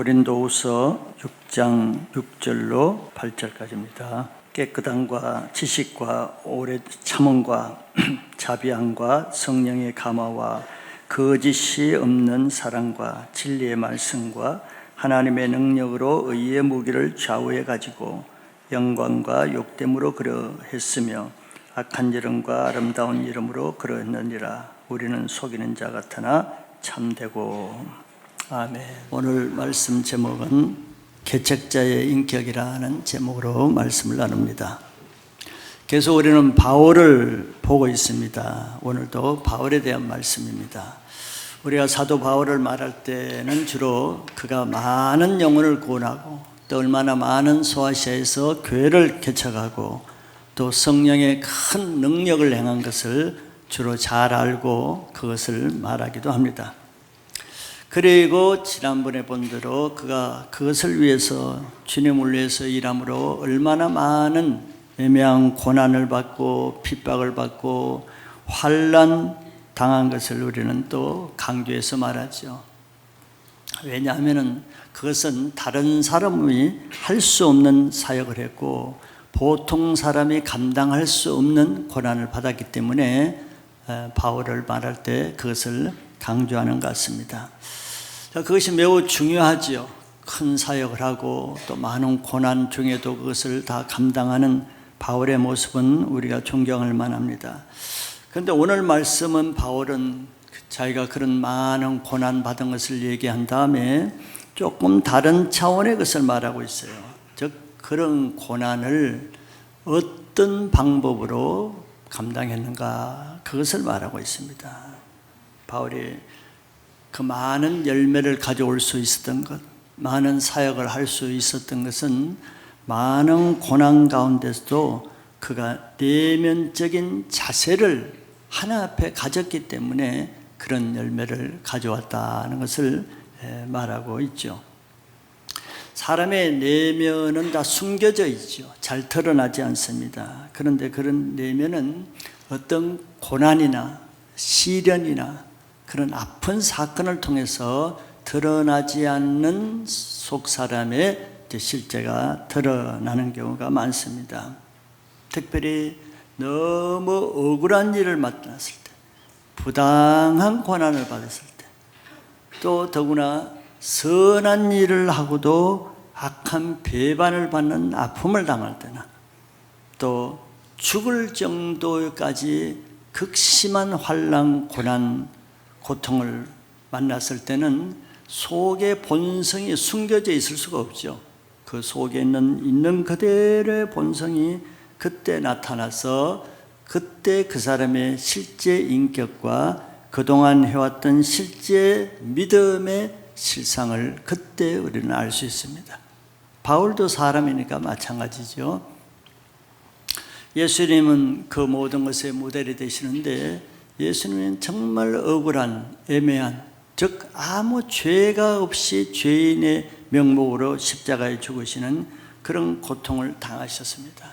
고린도후서 6장 6절로 8절까지입니다. 깨끗함과 지식과 오래 참음과 자비함과 성령의 감화와 거짓이 없는 사랑과 진리의 말씀과 하나님의 능력으로 의의 무기를 좌우해 가지고 영광과 욕됨으로 그러했으며 악한 이름과 아름다운 이름으로 그러했느니라. 우리는 속이는 자 같으나 참되고. 아멘. 오늘 말씀 제목은 개척자의 인격이라는 제목으로 말씀을 나눕니다. 계속 우리는 바울을 보고 있습니다. 오늘도 바울에 대한 말씀입니다. 우리가 사도 바울을 말할 때는 주로 그가 많은 영혼을 구원하고 또 얼마나 많은 소아시아에서 교회를 개척하고 또 성령의 큰 능력을 행한 것을 주로 잘 알고 그것을 말하기도 합니다. 그리고 지난번에 본 대로 그가 그것을 위해서 주님을 위해서 일함으로 얼마나 많은 애매한 고난을 받고 핍박을 받고 환난 당한 것을 우리는 또 강조해서 말하죠. 왜냐하면 그것은 다른 사람이 할 수 없는 사역을 했고 보통 사람이 감당할 수 없는 고난을 받았기 때문에 바울을 말할 때 그것을 강조하는 것 같습니다. 그것이 매우 중요하지요. 큰 사역을 하고 또 많은 고난 중에도 그것을 다 감당하는 바울의 모습은 우리가 존경할 만합니다. 그런데 오늘 말씀은 바울은 자기가 그런 많은 고난 받은 것을 얘기한 다음에 조금 다른 차원의 것을 말하고 있어요. 즉 그런 고난을 어떤 방법으로 감당했는가 그것을 말하고 있습니다. 바울이 그 많은 열매를 가져올 수 있었던 것, 많은 사역을 할 수 있었던 것은 많은 고난 가운데서도 그가 내면적인 자세를 하나 앞에 가졌기 때문에 그런 열매를 가져왔다는 것을 말하고 있죠. 사람의 내면은 다 숨겨져 있죠. 잘 드러나지 않습니다. 그런데 그런 내면은 어떤 고난이나 시련이나 그런 아픈 사건을 통해서 드러나지 않는 속 사람의 실제가 드러나는 경우가 많습니다. 특별히 너무 억울한 일을 만났을 때, 부당한 고난을 받았을 때, 또 더구나 선한 일을 하고도 악한 배반을 받는 아픔을 당할 때나 또 죽을 정도까지 극심한 환난, 고난, 고통을 만났을 때는 속의 본성이 숨겨져 있을 수가 없죠. 그 속에 있는 그대로의 본성이 그때 나타나서 그때 그 사람의 실제 인격과 그동안 해왔던 실제 믿음의 실상을 그때 우리는 알 수 있습니다. 바울도 사람이니까 마찬가지죠. 예수님은 그 모든 것의 모델이 되시는데 예수님은 정말 억울한, 애매한, 즉 아무 죄가 없이 죄인의 명목으로 십자가에 죽으시는 그런 고통을 당하셨습니다.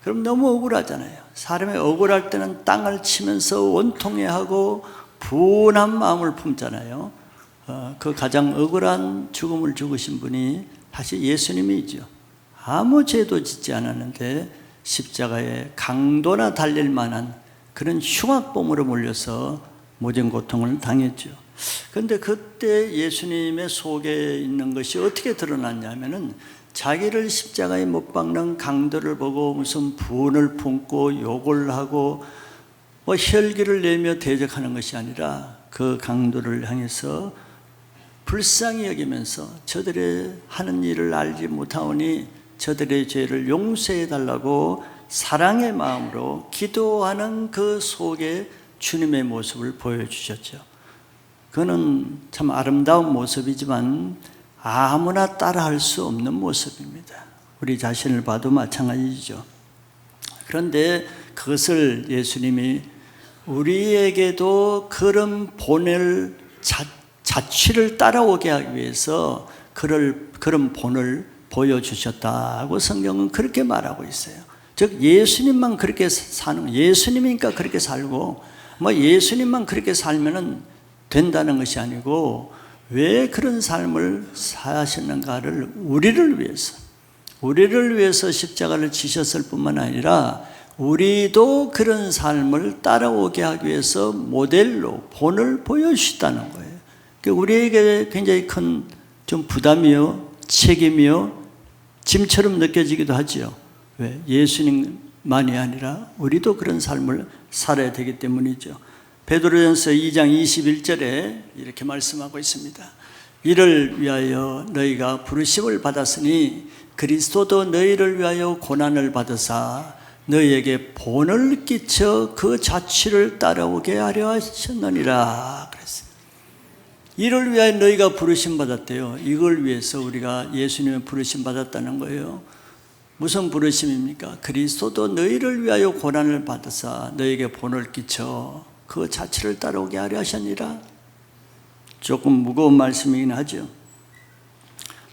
그럼 너무 억울하잖아요. 사람이 억울할 때는 땅을 치면서 원통해하고 분한 마음을 품잖아요. 그 가장 억울한 죽음을 죽으신 분이 사실 예수님이죠. 아무 죄도 짓지 않았는데 십자가에 강도나 달릴 만한 그런 흉악범으로 몰려서 모진 고통을 당했죠. 그런데 그때 예수님의 속에 있는 것이 어떻게 드러났냐면은 자기를 십자가에 못 박는 강도를 보고 무슨 분을 품고 욕을 하고 혈기를 내며 대적하는 것이 아니라 그 강도를 향해서 불쌍히 여기면서 저들의 하는 일을 알지 못하오니 저들의 죄를 용서해 달라고 사랑의 마음으로 기도하는 그 속에 주님의 모습을 보여주셨죠. 그는 참 아름다운 모습이지만 아무나 따라할 수 없는 모습입니다. 우리 자신을 봐도 마찬가지죠. 그런데 그것을 예수님이 우리에게도 그런 본을 자취를 따라오게 하기 위해서 그런 본을 보여주셨다고 성경은 그렇게 말하고 있어요. 즉 예수님만 그렇게 사는, 예수님이니까 그렇게 살고 예수님만 그렇게 살면은 된다는 것이 아니고 왜 그런 삶을 사셨는가를 우리를 위해서 십자가를 지셨을 뿐만 아니라 우리도 그런 삶을 따라오게 하기 위해서 모델로 본을 보여주셨다는 거예요. 우리에게 굉장히 큰 좀 부담이요, 책임이요, 짐처럼 느껴지기도 하죠. 왜? 예수님만이 아니라 우리도 그런 삶을 살아야 되기 때문이죠. 베드로전서 2장 21절에 이렇게 말씀하고 있습니다. 이를 위하여 너희가 부르심을 받았으니 그리스도도 너희를 위하여 고난을 받으사 너희에게 본을 끼쳐 그 자취를 따라오게 하려 하셨느니라 그랬어요. 이를 위하여 너희가 부르심 받았대요. 이걸 위해서 우리가 예수님의 부르심 받았다는 거예요. 무슨 부르심입니까? 그리스도도 너희를 위하여 고난을 받으사 너희에게 본을 끼쳐 그 자취를 따라오게 하려 하셨니라. 조금 무거운 말씀이긴 하죠.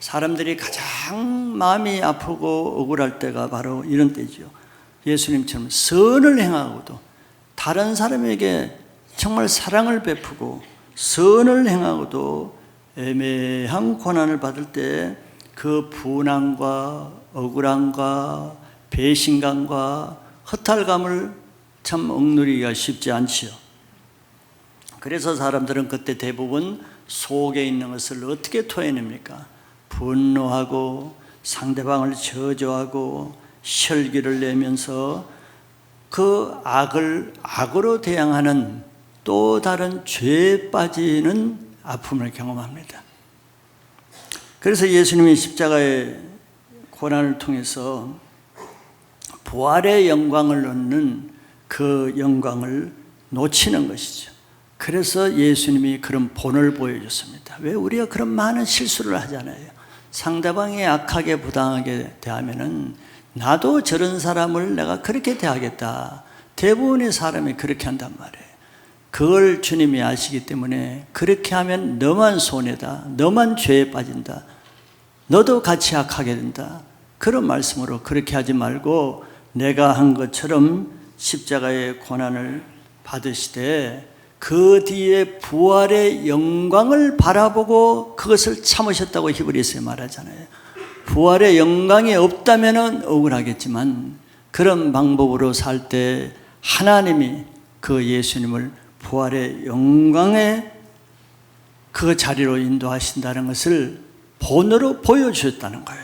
사람들이 가장 마음이 아프고 억울할 때가 바로 이런 때죠. 예수님처럼 선을 행하고도 다른 사람에게 정말 사랑을 베푸고 선을 행하고도 애매한 고난을 받을 때 그 분함과 억울함과 배신감과 허탈감을 참 억누르기가 쉽지 않지요. 그래서 사람들은 그때 대부분 속에 있는 것을 어떻게 토해냅니까? 분노하고 상대방을 저주하고 혈기를 내면서 그 악을 악으로 대항하는 또 다른 죄에 빠지는 아픔을 경험합니다. 그래서 예수님이 십자가의 고난을 통해서 부활의 영광을 얻는 그 영광을 놓치는 것이죠. 그래서 예수님이 그런 본을 보여줬습니다. 왜? 우리가 그런 많은 실수를 하잖아요. 상대방이 악하게 부당하게 대하면은 나도 저런 사람을 내가 그렇게 대하겠다. 대부분의 사람이 그렇게 한단 말이에요. 그걸 주님이 아시기 때문에 그렇게 하면 너만 손해다. 너만 죄에 빠진다. 너도 같이 악하게 된다. 그런 말씀으로 그렇게 하지 말고 내가 한 것처럼 십자가의 고난을 받으시되 그 뒤에 부활의 영광을 바라보고 그것을 참으셨다고 히브리서에 말하잖아요. 부활의 영광이 없다면 억울하겠지만 그런 방법으로 살 때 하나님이 그 예수님을 부활의 영광의 그 자리로 인도하신다는 것을 본으로 보여주셨다는 거예요.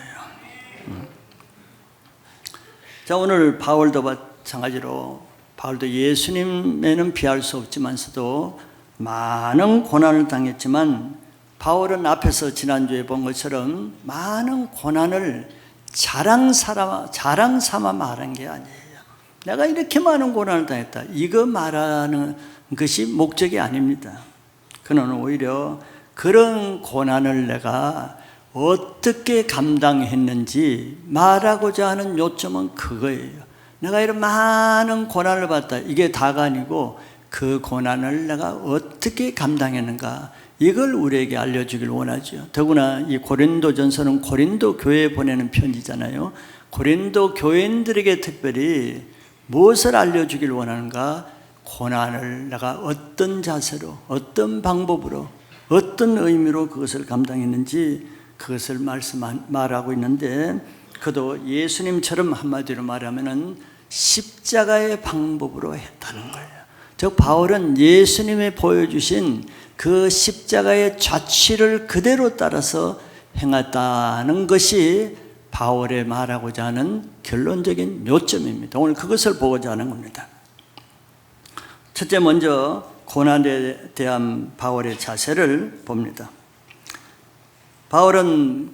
자, 오늘 바울도 마찬가지로 바울도 예수님에는 비할 수 없지만서도 많은 고난을 당했지만 바울은 앞에서 지난주에 본 것처럼 많은 고난을 자랑 삼아 말한 게 아니에요. 내가 이렇게 많은 고난을 당했다. 이거 말하는 것이 목적이 아닙니다. 그는 오히려 그런 고난을 내가 어떻게 감당했는지 말하고자 하는 요점은 그거예요. 내가 이런 많은 고난을 받았다. 이게 다가 아니고 그 고난을 내가 어떻게 감당했는가. 이걸 우리에게 알려주길 원하죠. 더구나 이 고린도전서는 고린도 교회에 보내는 편지잖아요. 고린도 교인들에게 특별히 무엇을 알려주길 원하는가? 고난을 내가 어떤 자세로, 어떤 방법으로, 어떤 의미로 그것을 감당했는지 그것을 말하고 있는데 그도 예수님처럼 한마디로 말하면은 십자가의 방법으로 했다는 거예요. 즉 바울은 예수님이 보여주신 그 십자가의 자취를 그대로 따라서 행했다는 것이 바울의 말하고자 하는 결론적인 요점입니다. 오늘 그것을 보고자 하는 겁니다. 첫째 먼저 고난에 대한 바울의 자세를 봅니다. 바울은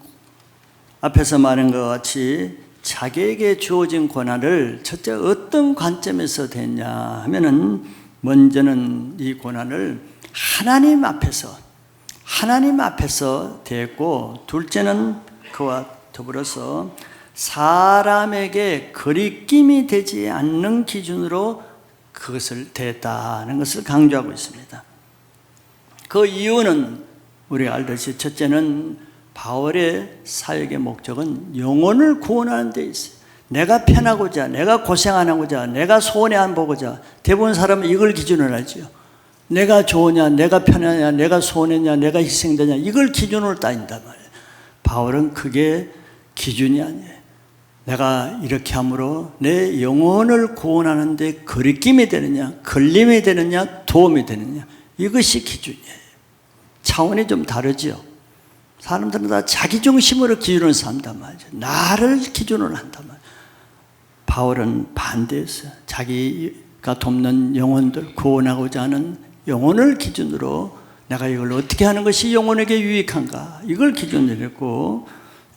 앞에서 말한 것 같이 자기에게 주어진 고난을 첫째 어떤 관점에서 됐냐 하면은 먼저는 이 고난을 하나님 앞에서 대했고 둘째는 그와 더불어서 사람에게 거리낌이 되지 않는 기준으로 그것을 대했다는 것을 강조하고 있습니다. 그 이유는 우리가 알듯이 첫째는 바울의 사역의 목적은 영혼을 구원하는 데 있어요. 내가 편하고자, 내가 고생 안 하고자, 내가 손해 안 보고자 대부분 사람은 이걸 기준으로 하죠. 내가 좋으냐, 내가 편하냐, 내가 손해냐, 내가 희생되냐, 이걸 기준으로 따진단 말이에요. 바울은 그게 기준이 아니에요. 내가 이렇게 함으로 내 영혼을 구원하는 데 거리낌이 되느냐, 걸림이 되느냐, 도움이 되느냐, 이것이 기준이에요. 차원이 좀 다르죠. 사람들은 다 자기 중심으로 기준을 삼단 말이죠. 나를 기준으로 한단 말이에요. 바울은 반대했어요. 자기가 돕는 영혼들, 구원하고자 하는 영혼을 기준으로 내가 이걸 어떻게 하는 것이 영혼에게 유익한가, 이걸 기준으로 했고,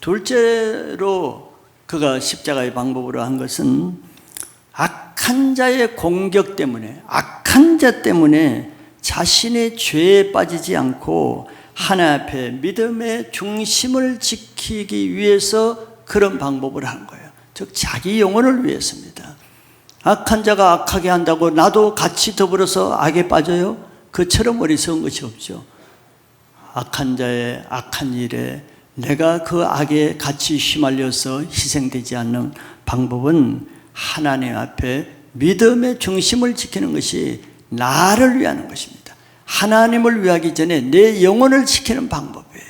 둘째로 그가 십자가의 방법으로 한 것은 악한 자의 공격 때문에, 악한 자 때문에 자신의 죄에 빠지지 않고 하나님 앞에 믿음의 중심을 지키기 위해서 그런 방법을 한 거예요. 즉 자기 영혼을 위해서입니다. 악한 자가 악하게 한다고 나도 같이 더불어서 악에 빠져요? 그처럼 어리석은 것이 없죠. 악한 자의 악한 일에 내가 그 악에 같이 휘말려서 희생되지 않는 방법은 하나님 앞에 믿음의 중심을 지키는 것이 나를 위하는 것입니다. 하나님을 위하기 전에 내 영혼을 지키는 방법이에요.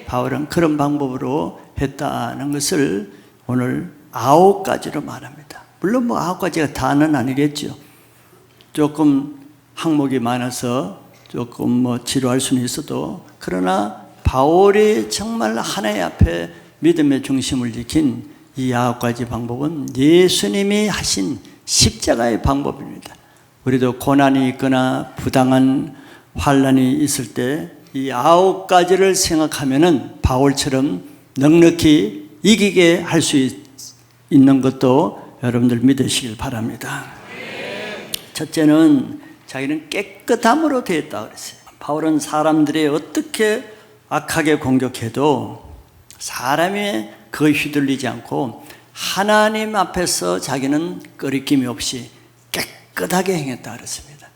바울은 그런 방법으로 했다는 것을 오늘 9가지로 말합니다. 물론 뭐 9가지가 다는 아니겠죠. 조금 항목이 많아서 조금 뭐 지루할 수는 있어도, 그러나 바울이 정말 하나님 앞에 믿음의 중심을 지킨 이 9가지 방법은 예수님이 하신 십자가의 방법입니다. 우리도 고난이 있거나 부당한 환난이 있을 때 이 9가지를 생각하면은 바울처럼 넉넉히 이기게 할 수 있는 것도 여러분들 믿으시길 바랍니다. 첫째는 자기는 깨끗함으로 되었다 그랬어요. 바울은 사람들이 어떻게 악하게 공격해도 사람이 그에 휘둘리지 않고 하나님 앞에서 자기는 거리낌이 없이 깨끗하게 행했다 그랬습니다.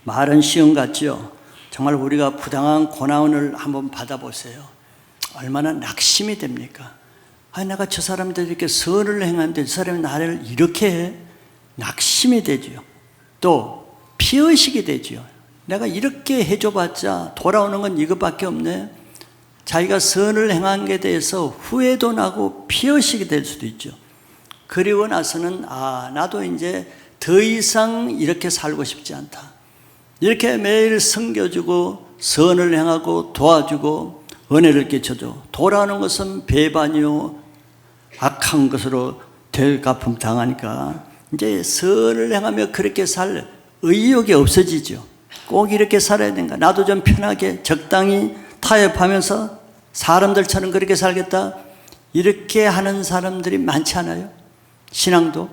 말은 쉬운 것 같죠? 정말 우리가 부당한 고난을 한번 받아보세요. 얼마나 낙심이 됩니까? 내가 저 사람들 이렇게 선을 행하는데 저 사람이 나를 이렇게 해? 낙심이 되죠. 또 피의식이 되죠. 내가 이렇게 해줘봤자 돌아오는 건 이것밖에 없네. 자기가 선을 행한 것에 대해서 후회도 나고 피의식이 될 수도 있죠. 그리고 나서는 나도 이제 더 이상 이렇게 살고 싶지 않다. 이렇게 매일 섬겨주고 선을 행하고 도와주고 은혜를 끼쳐줘. 돌아오는 것은 배반이요, 악한 것으로 되갚음 당하니까 이제 선을 행하며 그렇게 살 의욕이 없어지죠. 꼭 이렇게 살아야 되는가? 나도 좀 편하게 적당히 타협하면서 사람들처럼 그렇게 살겠다. 이렇게 하는 사람들이 많지 않아요? 신앙도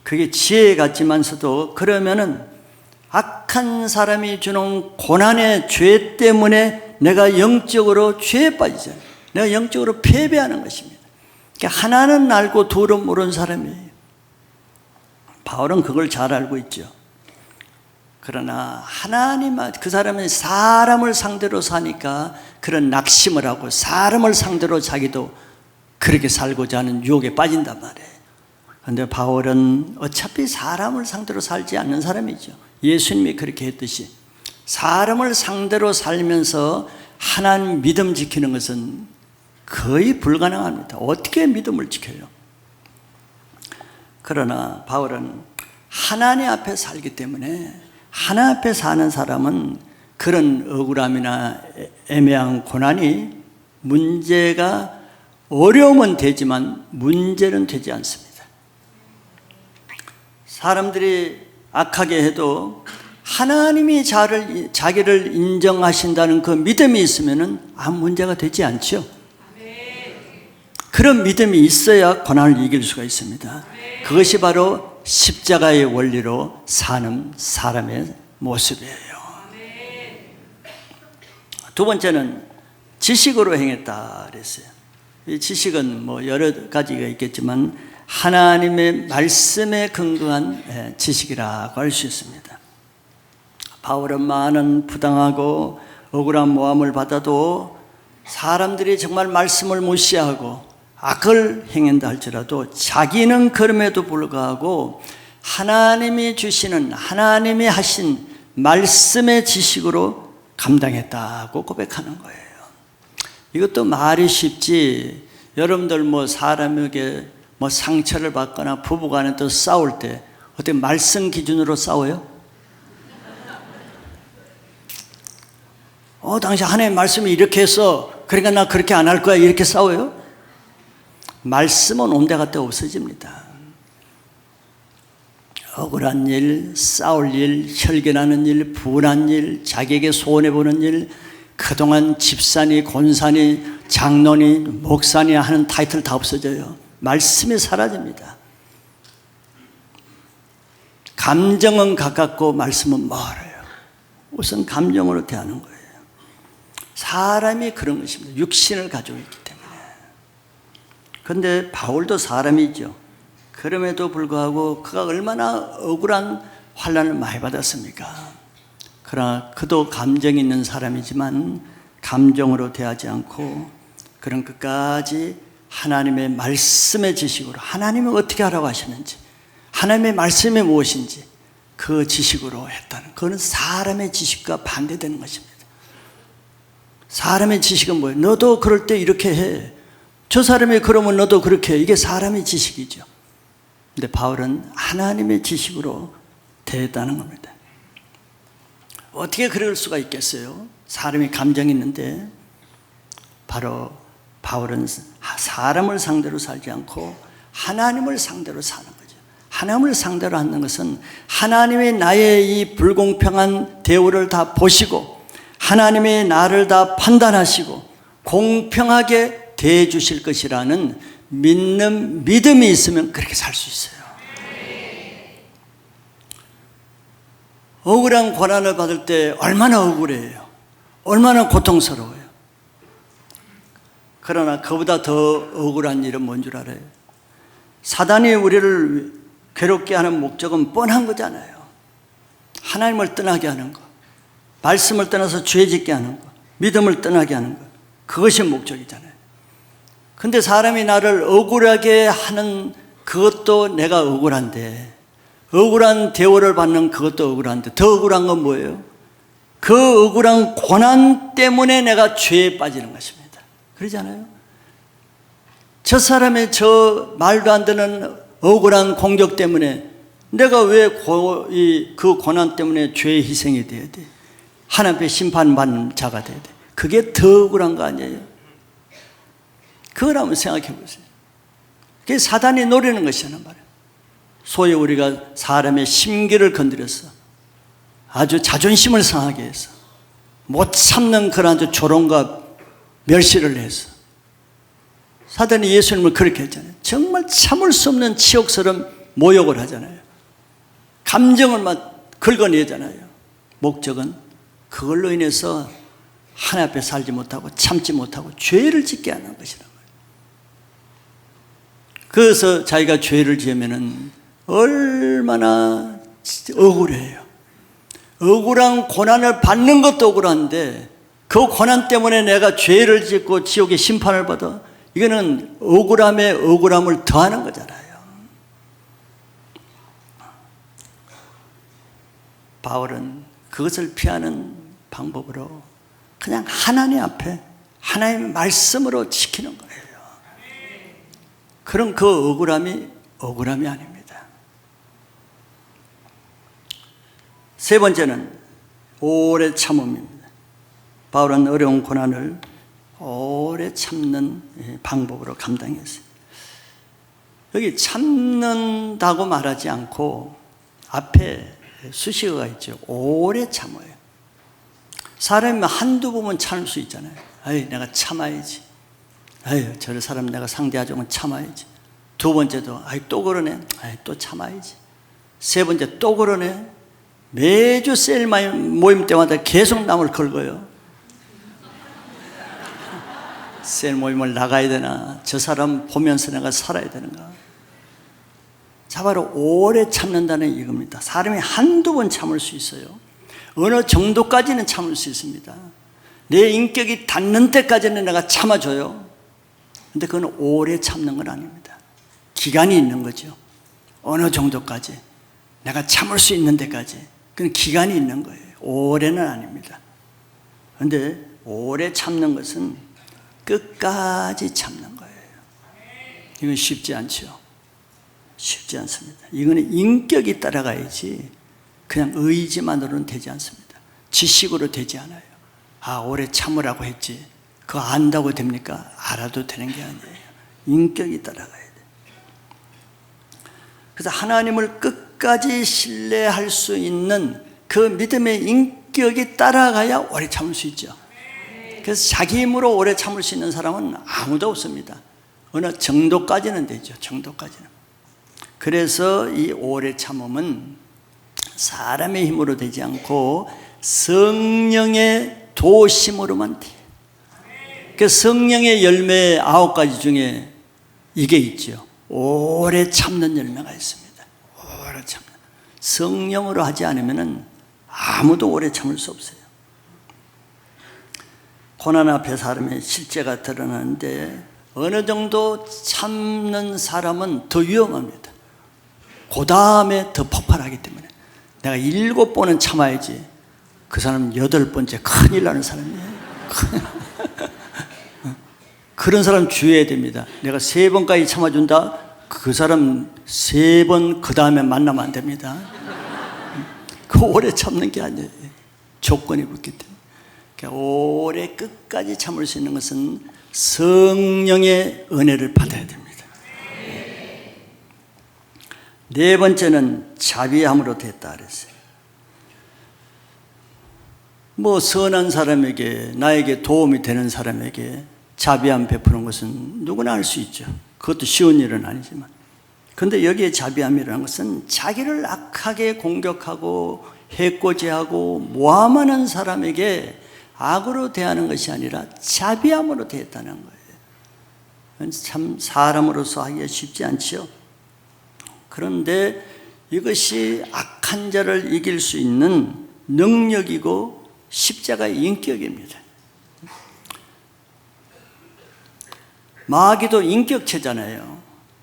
그게 지혜 같지만서도, 그러면은 악한 사람이 주는 고난의 죄 때문에 내가 영적으로 죄에 빠지잖아요. 내가 영적으로 패배하는 것입니다. 그러니까 하나는 알고 둘은 모르는 사람이에요. 바울은 그걸 잘 알고 있죠. 그러나 하나님, 그 사람은 사람을 상대로 사니까 그런 낙심을 하고 사람을 상대로 자기도 그렇게 살고자 하는 유혹에 빠진단 말이에요. 그런데 바울은 어차피 사람을 상대로 살지 않는 사람이죠. 예수님이 그렇게 했듯이 사람을 상대로 살면서 하나님 믿음 지키는 것은 거의 불가능합니다. 어떻게 믿음을 지켜요? 그러나 바울은 하나님 앞에 살기 때문에, 하나님 앞에 사는 사람은 그런 억울함이나 애매한 고난이 문제가, 어려움은 되지만 문제는 되지 않습니다. 사람들이 악하게 해도 하나님이 자기를 인정하신다는 그 믿음이 있으면 아무 문제가 되지 않죠. 그런 믿음이 있어야 고난을 이길 수가 있습니다. 그것이 바로 십자가의 원리로 사는 사람의 모습이에요. 두 번째는 지식으로 행했다 그랬어요. 이 지식은 뭐 여러 가지가 있겠지만 하나님의 말씀에 근거한 지식이라고 할 수 있습니다. 바울은 많은 부당하고 억울한 모함을 받아도 사람들이 정말 말씀을 무시하고 악을 행한다 할지라도 자기는 그럼에도 불구하고 하나님이 주시는, 하나님이 하신 말씀의 지식으로 감당했다고 고백하는 거예요. 이것도 말이 쉽지, 여러분들 뭐 사람에게 뭐 상처를 받거나 부부간에 또 싸울 때 어떻게 말씀 기준으로 싸워요? 당신 하나님의 말씀이 이렇게 해서 그러니까 나 그렇게 안 할 거야, 이렇게 싸워요? 말씀은 온데갔다 없어집니다. 억울한 일, 싸울 일, 혈견하는 일, 분한 일, 자기에게 손해보는 일, 그동안 집사니, 권사니, 장로니, 목사니 하는 타이틀 다 없어져요. 말씀이 사라집니다. 감정은 가깝고 말씀은 멀어요. 우선 감정으로 대하는 거예요. 사람이 그런 것입니다. 육신을 가지고 있기 때문에. 그런데 바울도 사람이죠. 그럼에도 불구하고 그가 얼마나 억울한 환난을 많이 받았습니까? 그러나 그도 감정이 있는 사람이지만 감정으로 대하지 않고 그런 끝까지 하나님의 말씀의 지식으로, 하나님은 어떻게 하라고 하셨는지, 하나님의 말씀이 무엇인지 그 지식으로 했다는, 그거는 사람의 지식과 반대되는 것입니다. 사람의 지식은 뭐예요? 너도 그럴 때 이렇게 해. 저 사람이 그러면 너도 그렇게 해. 이게 사람의 지식이죠. 근데 바울은 하나님의 지식으로 대했다는 겁니다. 어떻게 그럴 수가 있겠어요? 사람이 감정이 있는데, 바로 바울은 사람을 상대로 살지 않고 하나님을 상대로 사는 거죠. 하나님을 상대로 하는 것은 하나님이 나의 이 불공평한 대우를 다 보시고 하나님이 나를 다 판단하시고 공평하게 대해 주실 것이라는 믿는 믿음이 있으면 그렇게 살 수 있어요. 억울한 고난을 받을 때 얼마나 억울해요. 얼마나 고통스러워요. 그러나 그보다 더 억울한 일은 뭔 줄 알아요? 사단이 우리를 괴롭게 하는 목적은 뻔한 거잖아요. 하나님을 떠나게 하는 거, 말씀을 떠나서 죄 짓게 하는 거, 믿음을 떠나게 하는 거, 그것이 목적이잖아요. 근데 사람이 나를 억울하게 하는 그것도 내가 억울한데, 억울한 대우를 받는 그것도 억울한데, 더 억울한 건 뭐예요? 그 억울한 고난 때문에 내가 죄에 빠지는 것입니다. 그러잖아요. 저 사람의 저 말도 안 되는 억울한 공격 때문에 내가 왜 그 고난 때문에 죄의 희생이 돼야 돼? 하나님 앞에 심판받는 자가 돼야 돼. 그게 더 억울한 거 아니에요? 그걸 한번 생각해 보세요. 그게 사단이 노리는 것이란 말이에요. 소위 우리가 사람의 심기를 건드려서 아주 자존심을 상하게 해서 못 참는 그런 아주 조롱과 멸시를 해서, 사단이 예수님을 그렇게 했잖아요. 정말 참을 수 없는 치욕스러운 모욕을 하잖아요. 감정을 막 긁어내잖아요. 목적은 그걸로 인해서 하나님 앞에 살지 못하고 참지 못하고 죄를 짓게 하는 것이란 말이에요. 그래서 자기가 죄를 지으면은 얼마나 억울해요. 억울한 고난을 받는 것도 억울한데 그 고난 때문에 내가 죄를 짓고 지옥의 심판을 받아, 이거는 억울함에 억울함을 더하는 거잖아요. 바울은 그것을 피하는 방법으로 그냥 하나님 앞에 하나님의 말씀으로 지키는 거예요. 그럼 그 억울함이 아닙니다. 세 번째는 오래 참음입니다. 바울은 어려운 고난을 오래 참는 방법으로 감당했어요. 여기 참는다고 말하지 않고 앞에 수식어가 있죠. 오래 참아요. 사람이 한두 번은 참을 수 있잖아요. 아이, 내가 참아야지. 아유, 저 사람 내가 상대하자면 참아야지. 두 번째도 아이, 또 그러네. 아이, 또 참아야지. 세 번째 또 그러네. 매주 셀 모임 때마다 계속 남을 긁어요. 셀 모임을 나가야 되나, 저 사람 보면서 내가 살아야 되는가. 자, 바로 오래 참는다는 이겁니다. 사람이 한두 번 참을 수 있어요. 어느 정도까지는 참을 수 있습니다. 내 인격이 닿는 때까지는 내가 참아줘요. 근데 그건 오래 참는 건 아닙니다. 기간이 있는 거죠. 어느 정도까지. 내가 참을 수 있는 데까지. 그건 기간이 있는 거예요. 오래는 아닙니다. 그런데 오래 참는 것은 끝까지 참는 거예요. 이건 쉽지 않죠. 쉽지 않습니다. 이거는 인격이 따라가야지 그냥 의지만으로는 되지 않습니다. 지식으로 되지 않아요. 아, 오래 참으라고 했지. 그거 안다고 됩니까? 알아도 되는 게 아니에요. 인격이 따라가야 돼요. 그래서 하나님을 끝까지 신뢰할 수 있는 그 믿음의 인격이 따라가야 오래 참을 수 있죠. 그래서 자기 힘으로 오래 참을 수 있는 사람은 아무도 없습니다. 어느 정도까지는 되죠. 정도까지는. 그래서 이 오래 참음은 사람의 힘으로 되지 않고 성령의 도심으로만 돼요. 그 성령의 열매 9가지 중에 이게 있죠. 오래 참는 열매가 있습니다. 오래 참는. 성령으로 하지 않으면 아무도 오래 참을 수 없어요. 고난 앞에 사람의 실제가 드러나는데 어느 정도 참는 사람은 더 위험합니다. 그 다음에 더 폭발하기 때문에 내가 7번은 참아야지. 그 사람은 8번째 큰일 나는 사람이에요. 그런 사람 주의해야 됩니다. 내가 3번까지 참아준다. 그 사람 3번 그 다음에 만나면 안 됩니다. 그 오래 참는 게 아니에요. 조건이 붙기 때문에. 그러니까 오래 끝까지 참을 수 있는 것은 성령의 은혜를 받아야 됩니다. 네 번째는 자비함으로 됐다 그랬어요. 뭐 선한 사람에게, 나에게 도움이 되는 사람에게 자비함 베푸는 것은 누구나 할 수 있죠. 그것도 쉬운 일은 아니지만. 그런데 여기에 자비함이라는 것은 자기를 악하게 공격하고 해코지하고 모함하는 사람에게 악으로 대하는 것이 아니라 자비함으로 대했다는 거예요. 참 사람으로서 하기가 쉽지 않죠. 그런데 이것이 악한 자를 이길 수 있는 능력이고 십자가의 인격입니다. 마귀도 인격체잖아요.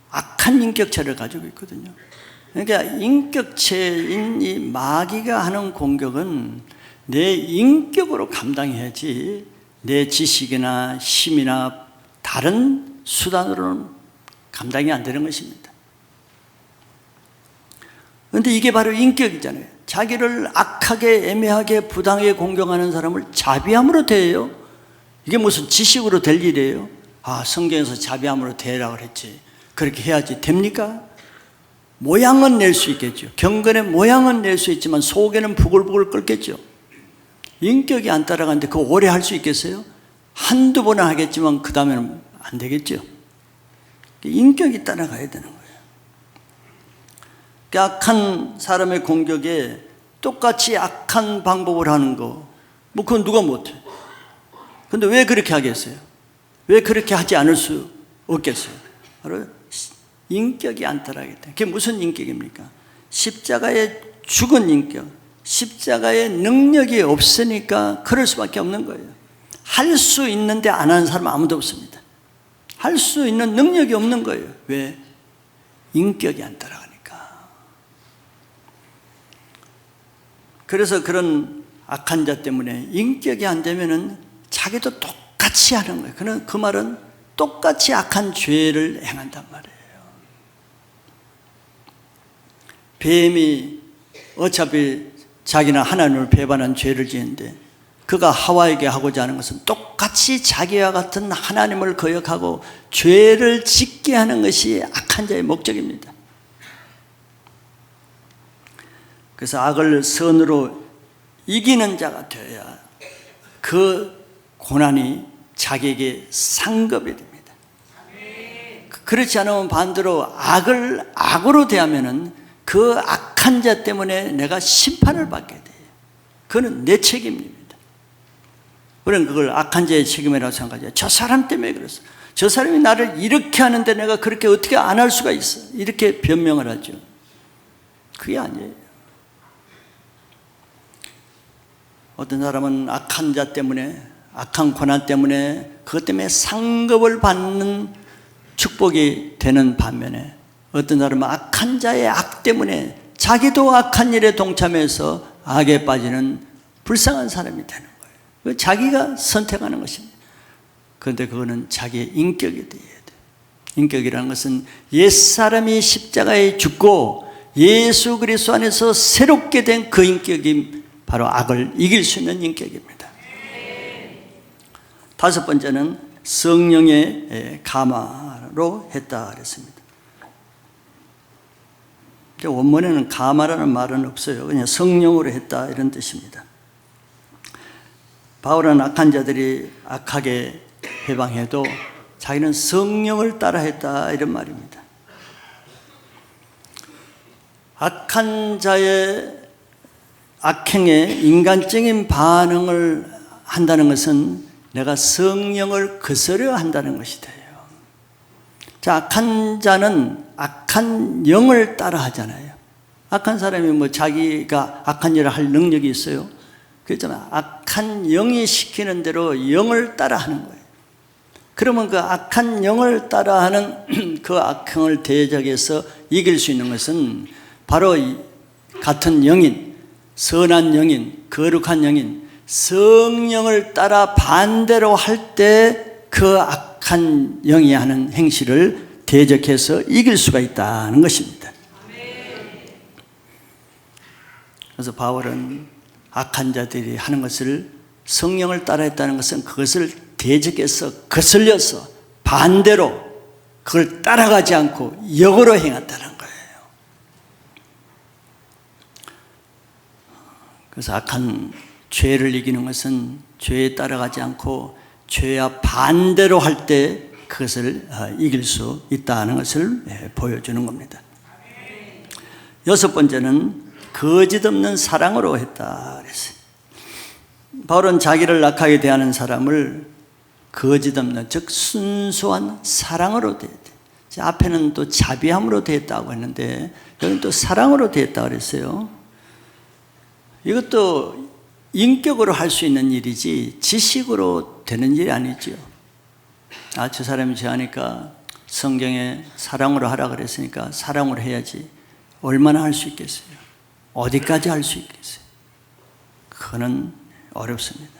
악한 인격체를 가지고 있거든요. 그러니까 인격체인 이 마귀가 하는 공격은 내 인격으로 감당해야지 내 지식이나 힘이나 다른 수단으로는 감당이 안 되는 것입니다. 그런데 이게 바로 인격이잖아요. 자기를 악하게 애매하게 부당하게 공격하는 사람을 자비함으로 대해요. 이게 무슨 지식으로 될 일이에요? 아, 성경에서 자비함으로 대하라고 그랬지. 그렇게 해야지 됩니까? 모양은 낼 수 있겠죠. 경건의 모양은 낼 수 있지만 속에는 부글부글 끓겠죠. 인격이 안 따라가는데 그거 오래 할 수 있겠어요? 한두 번은 하겠지만 그 다음에는 안 되겠죠. 인격이 따라가야 되는 거예요. 악한 사람의 공격에 똑같이 악한 방법을 하는 거, 뭐 그건 누가 못해. 근데 왜 그렇게 하겠어요? 왜 그렇게 하지 않을 수 없겠어요? 바로 인격이 안 따라가기 때문에. 그게 무슨 인격입니까? 십자가의 죽은 인격, 십자가의 능력이 없으니까 그럴 수밖에 없는 거예요. 할 수 있는데 안 하는 사람은 아무도 없습니다. 할 수 있는 능력이 없는 거예요. 왜? 인격이 안 따라가니까. 그래서 그런 악한 자 때문에 인격이 안 되면은 자기도 똑같이 하는 거예요. 그 말은 똑같이 악한 죄를 행한단 말이에요. 뱀이 어차피 자기는 하나님을 배반한 죄를 지었는데 그가 하와에게 하고자 하는 것은 똑같이 자기와 같은 하나님을 거역하고 죄를 짓게 하는 것이 악한 자의 목적입니다. 그래서 악을 선으로 이기는 자가 되어야 그 고난이 자기에게 상급이 됩니다. 그렇지 않으면 반대로 악을 악으로 대하면은 그 악한 자 때문에 내가 심판을 받게 돼요. 그건 내 책임입니다. 우리는 그걸 악한 자의 책임이라고 생각하죠. 저 사람 때문에 그랬어. 저 사람이 나를 이렇게 하는데 내가 그렇게 어떻게 안 할 수가 있어. 이렇게 변명을 하죠. 그게 아니에요. 어떤 사람은 악한 자 때문에, 악한 고난 때문에 그것 때문에 상급을 받는 축복이 되는 반면에 어떤 사람은 악한 자의 악 때문에 자기도 악한 일에 동참해서 악에 빠지는 불쌍한 사람이 되는 거예요. 자기가 선택하는 것입니다. 그런데 그거는 자기의 인격이 되어야 돼요. 인격이라는 것은 옛사람이 십자가에 죽고 예수 그리스도 안에서 새롭게 된 그 인격이 바로 악을 이길 수 있는 인격입니다. 다섯 번째는 성령의 감화로 했다 그랬습니다. 원문에는 감화라는 말은 없어요. 그냥 성령으로 했다 이런 뜻입니다. 바울은 악한 자들이 악하게 해방해도 자기는 성령을 따라 했다 이런 말입니다. 악한 자의 악행에 인간적인 반응을 한다는 것은 내가 성령을 거스려 한다는 것이 돼요. 자, 악한 자는 악한 영을 따라 하잖아요. 악한 사람이 뭐 자기가 악한 일을 할 능력이 있어요? 그렇잖아요. 악한 영이 시키는 대로 영을 따라 하는 거예요. 그러면 그 악한 영을 따라 하는 그 악행을 대적해서 이길 수 있는 것은 바로 같은 영인, 선한 영인, 거룩한 영인, 성령을 따라 반대로 할 때 그 악한 영이 하는 행실을 대적해서 이길 수가 있다는 것입니다. 그래서 바울은 악한 자들이 하는 것을 성령을 따라 했다는 것은 그것을 대적해서 거슬려서 반대로 그걸 따라가지 않고 역으로 행한다는 거예요. 그래서 악한 죄를 이기는 것은 죄에 따라가지 않고 죄와 반대로 할 때 그것을 이길 수 있다는 것을 보여주는 겁니다. 여섯 번째는 거짓 없는 사랑으로 했다 그랬어요. 바울은 자기를 악하게 대하는 사람을 거짓 없는, 즉 순수한 사랑으로 대했대요. 앞에는 또 자비함으로 대했다고 했는데 여기는 또 사랑으로 대했다고 그랬어요. 이것도 인격으로 할 수 있는 일이지 지식으로 되는 일이 아니죠. 아, 저 사람이 죄하니까 성경에 사랑으로 하라 그랬으니까 사랑으로 해야지. 얼마나 할 수 있겠어요? 어디까지 할 수 있겠어요? 그거는 어렵습니다.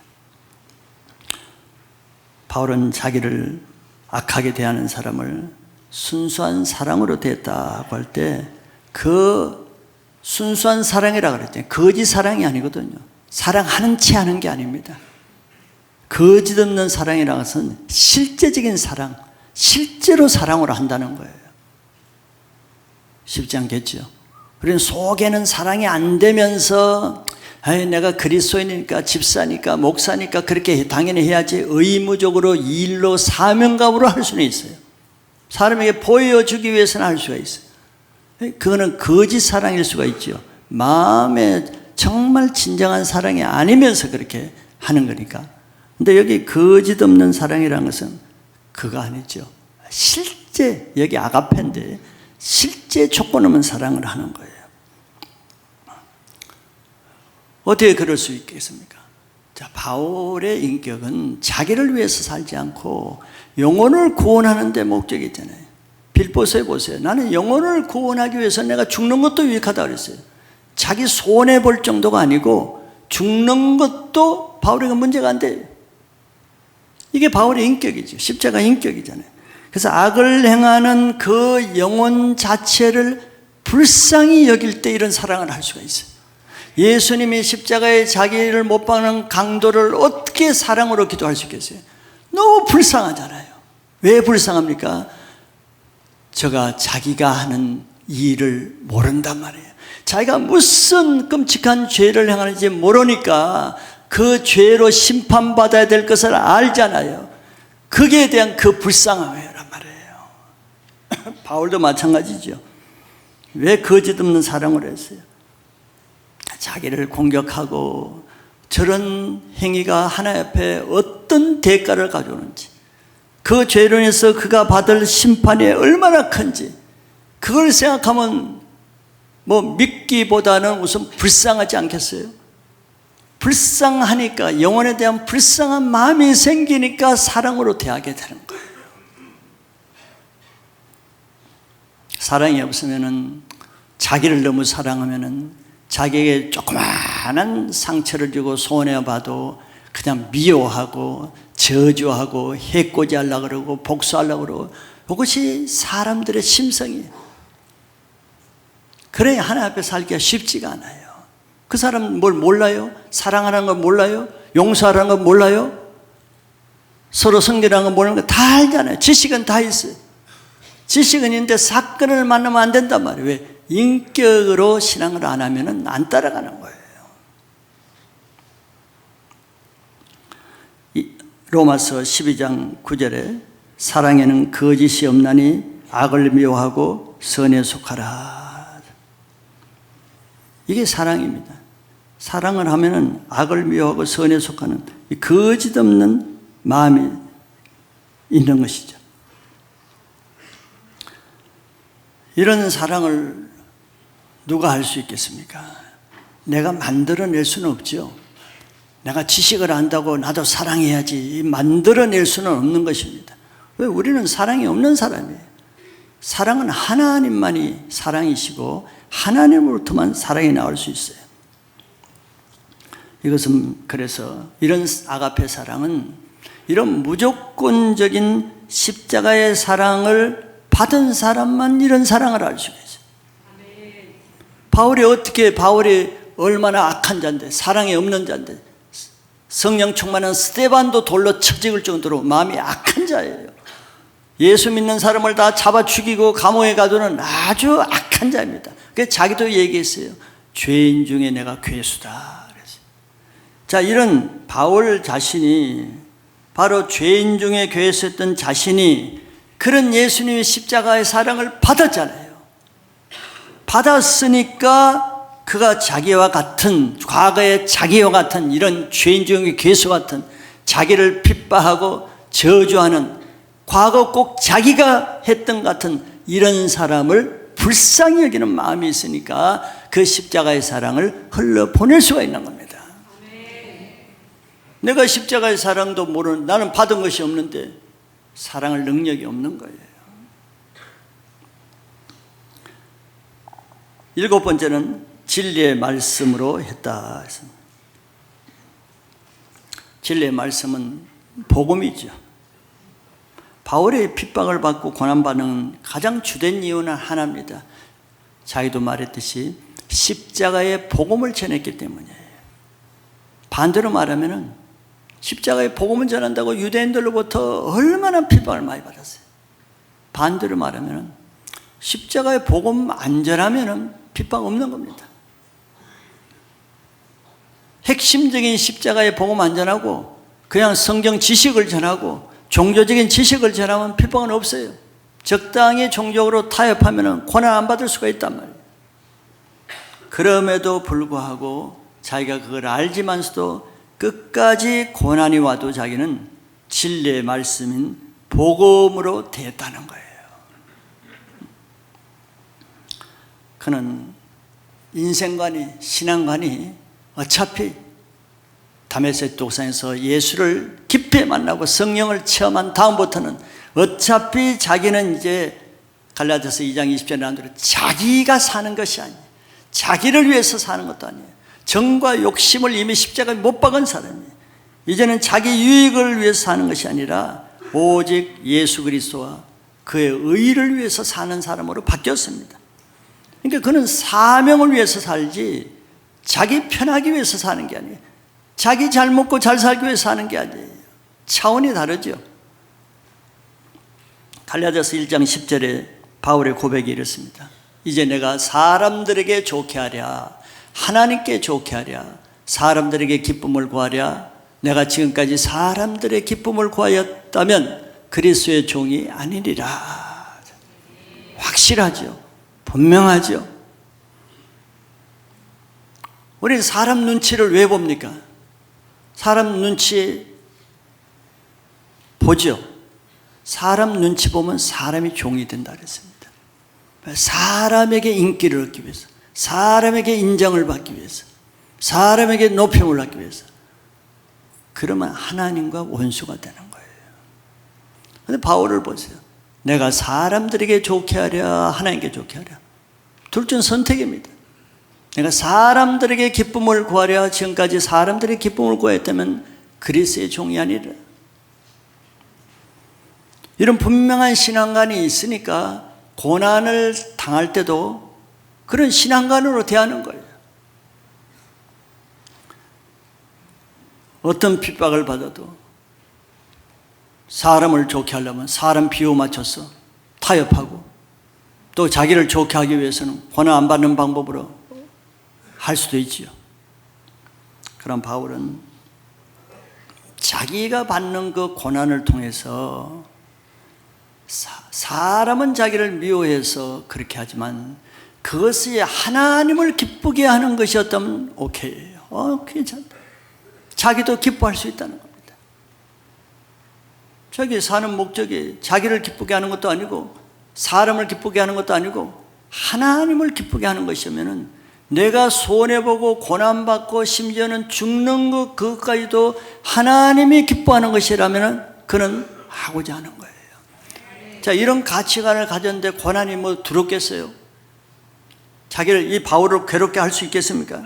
바울은 자기를 악하게 대하는 사람을 순수한 사랑으로 대했다고 할 때 그 순수한 사랑이라고 그랬잖아요. 거짓 사랑이 아니거든요. 사랑하는 채 하는 게 아닙니다. 거짓 없는 사랑이라는 것은 실제적인 사랑, 실제로 사랑으로 한다는 거예요. 쉽지 않겠죠. 그런 속에는 사랑이 안 되면서 내가 그리스도인이니까 집사니까 목사니까 그렇게 당연히 해야지 의무적으로 일로 사명감으로 할 수는 있어요. 사람에게 보여주기 위해서는 할 수가 있어요. 그거는 거짓 사랑일 수가 있죠. 마음에 정말 진정한 사랑이 아니면서 그렇게 하는 거니까. 근데 여기 거짓 없는 사랑이라는 것은 그거 아니죠. 실제, 여기 아가페인데 실제 조건 없는 사랑을 하는 거예요. 어떻게 그럴 수 있겠습니까? 자, 바울의 인격은 자기를 위해서 살지 않고 영혼을 구원하는 데 목적이 있잖아요. 빌보서에 보세요. 나는 영혼을 구원하기 위해서 내가 죽는 것도 유익하다고 그랬어요. 자기 손해볼 정도가 아니고 죽는 것도 바울에게 문제가 안 돼요. 이게 바울의 인격이죠. 십자가 인격이잖아요. 그래서 악을 행하는 그 영혼 자체를 불쌍히 여길 때 이런 사랑을 할 수가 있어요. 예수님이 십자가에 자기를 못 박는 강도를 어떻게 사랑으로 기도할 수 있겠어요? 너무 불쌍하잖아요. 왜 불쌍합니까? 저가 자기가 하는 일을 모른단 말이에요. 자기가 무슨 끔찍한 죄를 행하는지 모르니까 그 죄로 심판받아야 될 것을 알잖아요. 거기에 대한 그 불쌍함이란 말이에요. 바울도 마찬가지죠. 왜 거짓 없는 사랑을 했어요? 자기를 공격하고 저런 행위가 하나님 앞에 어떤 대가를 가져오는지, 그 죄로 인해서 그가 받을 심판이 얼마나 큰지, 그걸 생각하면 뭐 믿기보다는 우선 불쌍하지 않겠어요? 불쌍하니까, 영혼에 대한 불쌍한 마음이 생기니까 사랑으로 대하게 되는 거예요. 사랑이 없으면은 자기를 너무 사랑하면은 자기에게 조그마한 상처를 주고 손해봐도 그냥 미워하고 저주하고 해코지하려고 그러고 복수하려고 그러고, 이것이 사람들의 심성이에요. 그래 하나님 앞에 살기가 쉽지가 않아요. 그 사람 뭘 몰라요? 사랑하라는 걸 몰라요? 용서하라는 걸 몰라요? 서로 성결하는 걸 모르는 거 다 알잖아요. 지식은 다 있어요. 지식은 있는데 사건을 만나면 안 된단 말이에요. 왜? 인격으로 신앙을 안 하면 안 따라가는 거예요. 로마서 12장 9절에 사랑에는 거짓이 없나니 악을 미워하고 선에 속하라. 이게 사랑입니다. 사랑을 하면은 악을 미워하고 선에 속하는 거짓 없는 마음이 있는 것이죠. 이런 사랑을 누가 할 수 있겠습니까? 내가 만들어낼 수는 없죠. 내가 지식을 안다고 나도 사랑해야지 만들어낼 수는 없는 것입니다. 왜? 우리는 사랑이 없는 사람이에요. 사랑은 하나님만이 사랑이시고 하나님으로부터만 사랑이 나올 수 있어요. 이것은 그래서 이런 아가페 사랑은 이런 무조건적인 십자가의 사랑을 받은 사람만 이런 사랑을 알 수가 있어요. 바울이 얼마나 악한 자인데, 사랑이 없는 자인데, 성령 충만한 스데반도 돌로 쳐 죽을 정도로 마음이 악한 자예요. 예수 믿는 사람을 다 잡아 죽이고 감옥에 가두는 아주 악한 자입니다. 그래서 자기도 얘기했어요. 죄인 중에 내가 괴수다. 그랬어요. 자, 이런 바울 자신이 바로 죄인 중에 괴수였던 자신이 그런 예수님의 십자가의 사랑을 받았잖아요. 받았으니까 그가 자기와 같은, 과거의 자기와 같은 이런 죄인 중의 괴수 같은, 자기를 핍박하고 저주하는, 과거 꼭 자기가 했던 같은 이런 사람을 불쌍히 여기는 마음이 있으니까 그 십자가의 사랑을 흘러보낼 수가 있는 겁니다. 내가 십자가의 사랑도 모르는, 나는 받은 것이 없는데 사랑할 능력이 없는 거예요. 7번째는 진리의 말씀으로 했다. 진리의 말씀은 복음이죠. 바울의 핍박을 받고 고난받는 가장 주된 이유는 하나입니다. 자기도 말했듯이 십자가의 복음을 전했기 때문이에요. 반대로 말하면 십자가의 복음을 전한다고 유대인들로부터 얼마나 핍박을 많이 받았어요. 반대로 말하면 십자가의 복음 안 전하면 핍박 없는 겁니다. 핵심적인 십자가의 복음 안 전하고 그냥 성경 지식을 전하고 종교적인 지식을 전하면 핍박은 없어요. 적당히 종교적으로 타협하면 고난 안 받을 수가 있단 말이에요. 그럼에도 불구하고 자기가 그걸 알지만서도 끝까지 고난이 와도 자기는 진리의 말씀인 복음으로 대했다는 거예요. 그는 인생관이, 신앙관이 어차피 다메섹 독산에서 예수를 깊이 만나고 성령을 체험한 다음부터는 어차피 자기는 이제 갈라디아서 2장 20절에 나온 대로 자기가 사는 것이 아니에요. 자기를 위해서 사는 것도 아니에요. 정과 욕심을 이미 십자가에 못 박은 사람이에요. 이제는 자기 유익을 위해서 사는 것이 아니라 오직 예수 그리스도와 그의 의를 위해서 사는 사람으로 바뀌었습니다. 그러니까 그는 사명을 위해서 살지 자기 편하기 위해서 사는 게 아니에요. 자기 잘 먹고 잘 살기 위해서 사는 게 아니에요. 차원이 다르죠. 갈라디아서 1장 10절에 바울의 고백이 이렇습니다. 이제 내가 사람들에게 좋게 하랴, 하나님께 좋게 하랴, 사람들에게 기쁨을 구하랴. 내가 지금까지 사람들의 기쁨을 구하였다면 그리스도의 종이 아니리라. 확실하죠. 분명하죠. 우리는 사람 눈치를 왜 봅니까? 사람 눈치 보죠. 사람 눈치 보면 사람이 종이 된다 그랬습니다. 사람에게 인기를 얻기 위해서, 사람에게 인정을 받기 위해서, 사람에게 높임을 받기 위해서. 그러면 하나님과 원수가 되는 거예요. 그런데 바울을 보세요. 내가 사람들에게 좋게 하랴, 하나님께 좋게 하랴. 둘 중 선택입니다. 내가 사람들에게 기쁨을 구하려 지금까지 사람들의 기쁨을 구했다면 그리스도의 종이 아니라, 이런 분명한 신앙관이 있으니까 고난을 당할 때도 그런 신앙관으로 대하는 거예요. 어떤 핍박을 받아도 사람을 좋게 하려면 사람 비유 맞춰서 타협하고, 또 자기를 좋게 하기 위해서는 고난 안 받는 방법으로 할 수도 있지요. 그럼 바울은 자기가 받는 그 고난을 통해서 사람은 자기를 미워해서 그렇게 하지만 그것이 하나님을 기쁘게 하는 것이었다면 오케이예요. 괜찮다. 자기도 기뻐할 수 있다는 겁니다. 자기 사는 목적이 자기를 기쁘게 하는 것도 아니고 사람을 기쁘게 하는 것도 아니고 하나님을 기쁘게 하는 것이면은, 내가 손해보고 고난받고 심지어는 죽는 것 그것까지도 하나님이 기뻐하는 것이라면 그는 하고자 하는 거예요. 자, 이런 가치관을 가졌는데 고난이 뭐 두렵겠어요? 자기를, 이 바울을 괴롭게 할 수 있겠습니까?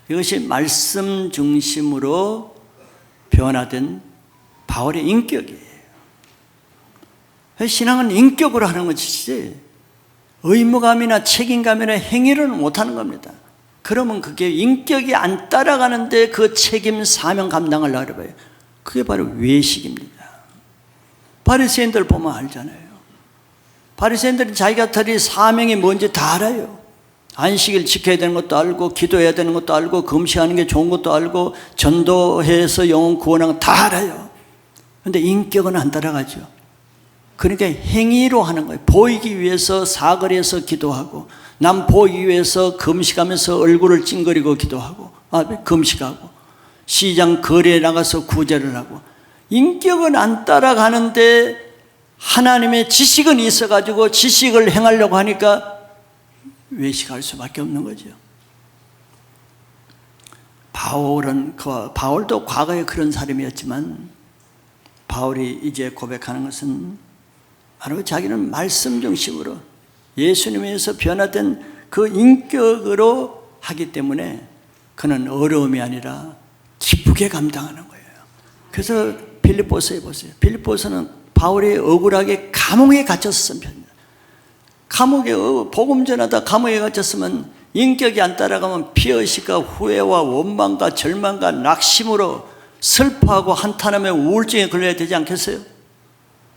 이것이 말씀 중심으로 변화된 바울의 인격이에요. 신앙은 인격으로 하는 것이지 의무감이나 책임감이나 행위로는 못하는 겁니다. 그러면 그게 인격이 안 따라가는데 그 책임, 사명 감당을 하려 봐요. 그게 바로 외식입니다. 바리새인들 보면 알잖아요. 바리새인들은 자기가 들이 사명이 뭔지 다 알아요. 안식일 지켜야 되는 것도 알고, 기도해야 되는 것도 알고, 금식하는 게 좋은 것도 알고, 전도해서 영혼 구원하는 거 다 알아요. 그런데 인격은 안 따라가죠. 그러니까 행위로 하는 거예요. 보이기 위해서 사거리에서 기도하고, 남 보이기 위해서 금식하면서 얼굴을 찡그리고 기도하고, 금식하고, 시장 거리에 나가서 구제를 하고, 인격은 안 따라가는데 하나님의 지식은 있어가지고 지식을 행하려고 하니까 외식할 수밖에 없는 거죠. 바울도 과거에 그런 사람이었지만, 바울이 이제 고백하는 것은 바로 자기는 말씀 중심으로 예수님에서 변화된 그 인격으로 하기 때문에 그는 어려움이 아니라 기쁘게 감당하는 거예요. 그래서 빌립보서에 보세요. 빌립보서는 바울이 억울하게 감옥에 갇혀서 쓴 편이에요. 감옥에 복음 전하다 감옥에 갇혔으면 인격이 안 따라가면 피의식과 후회와 원망과 절망과 낙심으로 슬퍼하고 한탄하며 우울증에 걸려야 되지 않겠어요?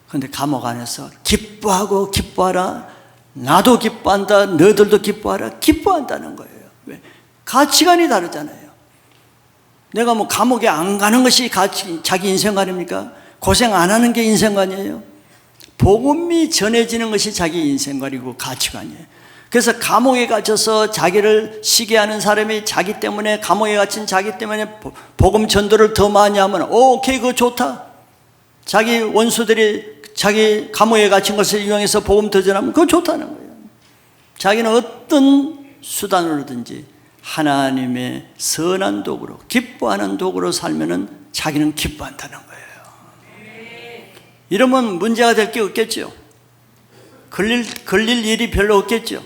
그런데 감옥 안에서 기뻐하고 기뻐하라, 나도 기뻐한다, 너희들도 기뻐하라, 기뻐한다는 거예요. 왜? 가치관이 다르잖아요. 내가 뭐 감옥에 안 가는 것이 자기 인생관입니까? 고생 안 하는 게 인생관이에요. 복음이 전해지는 것이 자기 인생관이고 가치관이에요. 그래서 감옥에 갇혀서 자기를 시기하는 사람이 자기 때문에, 감옥에 갇힌 자기 때문에 복음 전도를 더 많이 하면 오케이, 그거 좋다. 자기 원수들이 자기 감옥에 갇힌 것을 이용해서 복음 더 전하면 그거 좋다는 거예요. 자기는 어떤 수단으로든지 하나님의 선한 도구로, 기뻐하는 도구로 살면은 자기는 기뻐한다는 거예요. 이러면 문제가 될 게 없겠죠. 걸릴 일이 별로 없겠죠.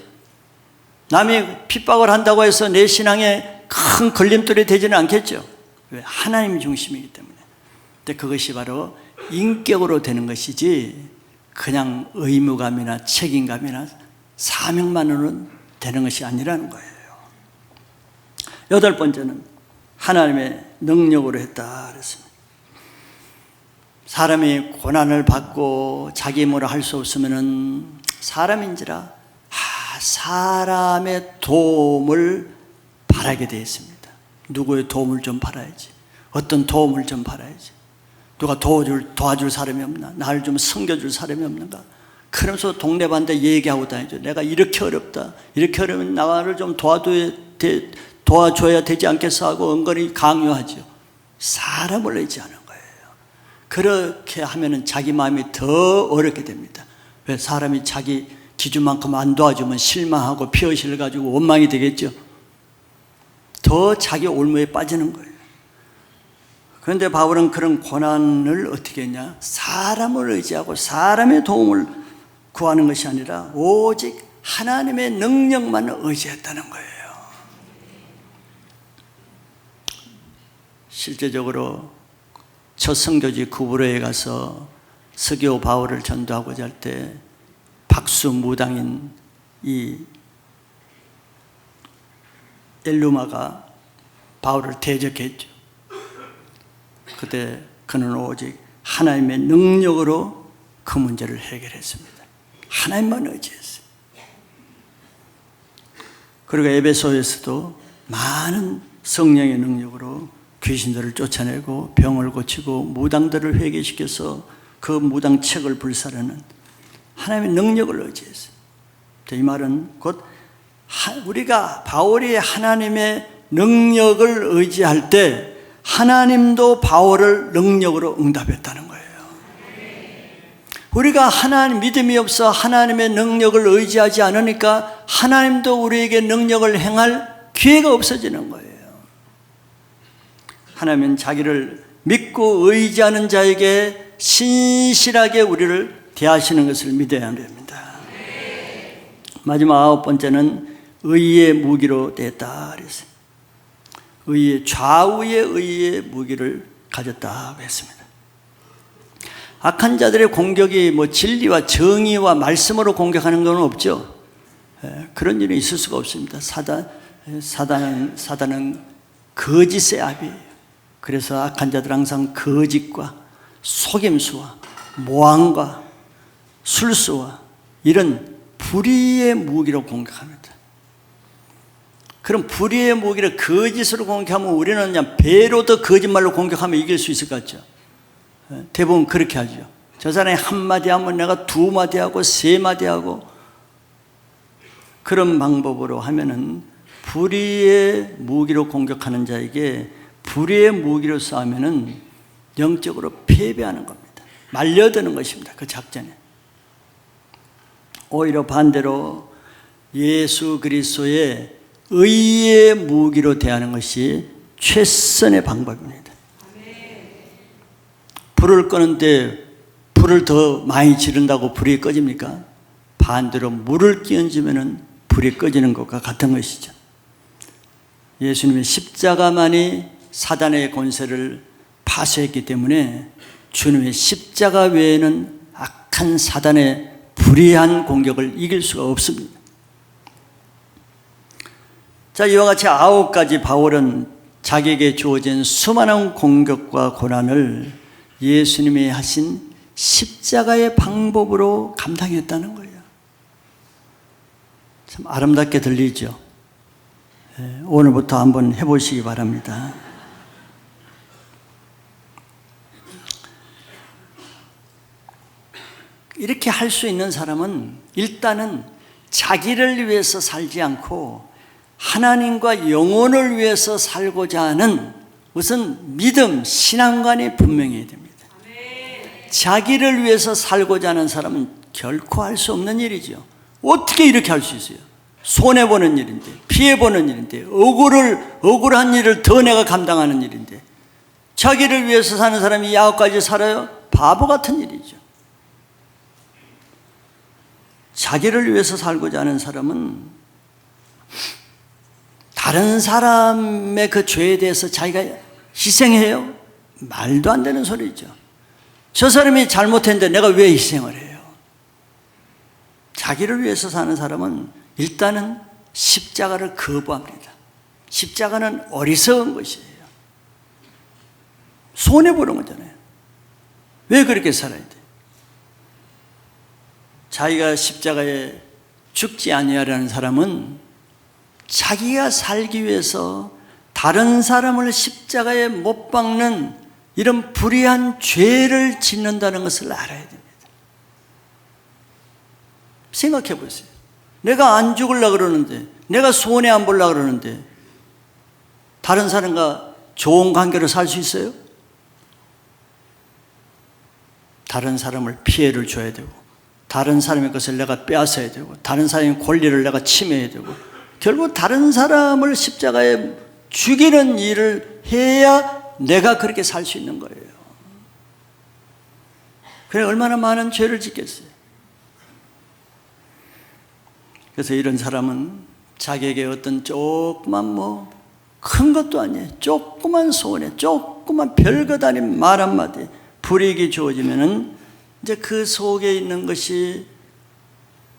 남이 핍박을 한다고 해서 내 신앙에 큰 걸림돌이 되지는 않겠죠. 왜? 하나님 중심이기 때문에. 근데 그것이 바로 인격으로 되는 것이지 그냥 의무감이나 책임감이나 사명만으로는 되는 것이 아니라는 거예요. 여덟 번째는 하나님의 능력으로 했다 그랬습니다. 사람이 고난을 받고 자기 뭐라 할 수 없으면은 사람인지라 사람의 도움을 바라게 되어 있습니다. 누구의 도움을 좀 바라야지. 어떤 도움을 좀 바라야지. 누가 도와줄 사람이 없나? 나를 좀 섬겨줄 사람이 없는가? 그러면서 동네반대 얘기하고 다니죠. 내가 이렇게 어렵다. 이렇게 어려우면 나를 좀 도와줘야 되지 않겠어 하고 은근히 강요하죠. 사람을 의지 하는 거예요. 그렇게 하면은 자기 마음이 더 어렵게 됩니다. 왜? 사람이 자기 기준만큼 안 도와주면 실망하고 피의식을 가지고 원망이 되겠죠. 더 자기 올무에 빠지는 거예요. 그런데 바울은 그런 고난을 어떻게 했냐? 사람을 의지하고 사람의 도움을 구하는 것이 아니라 오직 하나님의 능력만 의지했다는 거예요. 실제적으로 첫 선교지 구브로에 가서 서교 바울을 전도하고자 할 때 박수 무당인 이 엘루마가 바울을 대적했죠. 그때 그는 오직 하나님의 능력으로 그 문제를 해결했습니다. 하나님만 의지했어요. 그리고 에베소에서도 많은 성령의 능력으로 귀신들을 쫓아내고 병을 고치고 무당들을 회개시켜서 그 무당 책을 불사르는 하나님의 능력을 의지했어요. 이 말은 곧 우리가 바울이 하나님의 능력을 의지할 때 하나님도 바울을 능력으로 응답했다는 거예요. 우리가 하나님 믿음이 없어 하나님의 능력을 의지하지 않으니까 하나님도 우리에게 능력을 행할 기회가 없어지는 거예요. 하나님은 자기를 믿고 의지하는 자에게 신실하게 우리를 대하시는 것을 믿어야 합니다. 마지막 9번째는 의의 무기로 됐다 그랬어요. 좌우의 의의 무기를 가졌다고 했습니다. 악한 자들의 공격이 진리와 정의와 말씀으로 공격하는 건 없죠. 그런 일은 있을 수가 없습니다. 사단은 거짓의 압이에요. 그래서 악한 자들은 항상 거짓과 속임수와 모함과 술수와 이런 불의의 무기로 공격합니다. 그럼 불의의 무기를 거짓으로 공격하면 우리는 그냥 배로 더 거짓말로 공격하면 이길 수 있을 것 같죠? 대부분 그렇게 하죠. 저 사람이 한마디 하면 내가 두마디 하고 세마디 하고 그런 방법으로 하면은 불의의 무기로 공격하는 자에게 불의의 무기로 싸우면은 영적으로 패배하는 겁니다. 말려드는 것입니다. 그 작전에. 오히려 반대로 예수 그리스도의 의의 무기로 대하는 것이 최선의 방법입니다. 불을 끄는데 불을 더 많이 지른다고 불이 꺼집니까? 반대로 물을 끼얹으면 불이 꺼지는 것과 같은 것이죠. 예수님의 십자가만이 사단의 권세를 파쇄했기 때문에 주님의 십자가 외에는 악한 사단의 불의한 공격을 이길 수가 없습니다. 자, 이와 같이 9가지 바울은 자기에게 주어진 수많은 공격과 고난을 예수님이 하신 십자가의 방법으로 감당했다는 거예요. 참 아름답게 들리죠? 오늘부터 한번 해보시기 바랍니다. 이렇게 할 수 있는 사람은 일단은 자기를 위해서 살지 않고 하나님과 영혼을 위해서 살고자 하는 우선 믿음, 신앙관이 분명해야 됩니다. 자기를 위해서 살고자 하는 사람은 결코 할 수 없는 일이죠. 어떻게 이렇게 할 수 있어요? 손해보는 일인데, 피해보는 일인데, 억울한 일을 더 내가 감당하는 일인데, 자기를 위해서 사는 사람이 야곱까지 살아요? 바보 같은 일이죠. 자기를 위해서 살고자 하는 사람은 다른 사람의 그 죄에 대해서 자기가 희생해요? 말도 안 되는 소리죠. 저 사람이 잘못했는데 내가 왜 희생을 해요? 자기를 위해서 사는 사람은 일단은 십자가를 거부합니다. 십자가는 어리석은 것이에요. 손해보는 거잖아요. 왜 그렇게 살아야 돼? 자기가 십자가에 죽지 아니하려는 사람은 자기가 살기 위해서 다른 사람을 십자가에 못 박는 이런 불의한 죄를 짓는다는 것을 알아야 됩니다. 생각해 보세요. 내가 안 죽으려고 그러는데, 내가 손해 안 보려고 그러는데 다른 사람과 좋은 관계로 살 수 있어요? 다른 사람을 피해를 줘야 되고, 다른 사람의 것을 내가 빼앗아야 되고, 다른 사람의 권리를 내가 침해해야 되고, 결국 다른 사람을 십자가에 죽이는 일을 해야 내가 그렇게 살 수 있는 거예요. 그래 얼마나 많은 죄를 짓겠어요. 그래서 이런 사람은 자기에게 어떤 조그만 큰 것도 아니에요. 조그만 소원에 조그만 별것 아닌 말 한마디 불이익이 주어지면은 이제 그 속에 있는 것이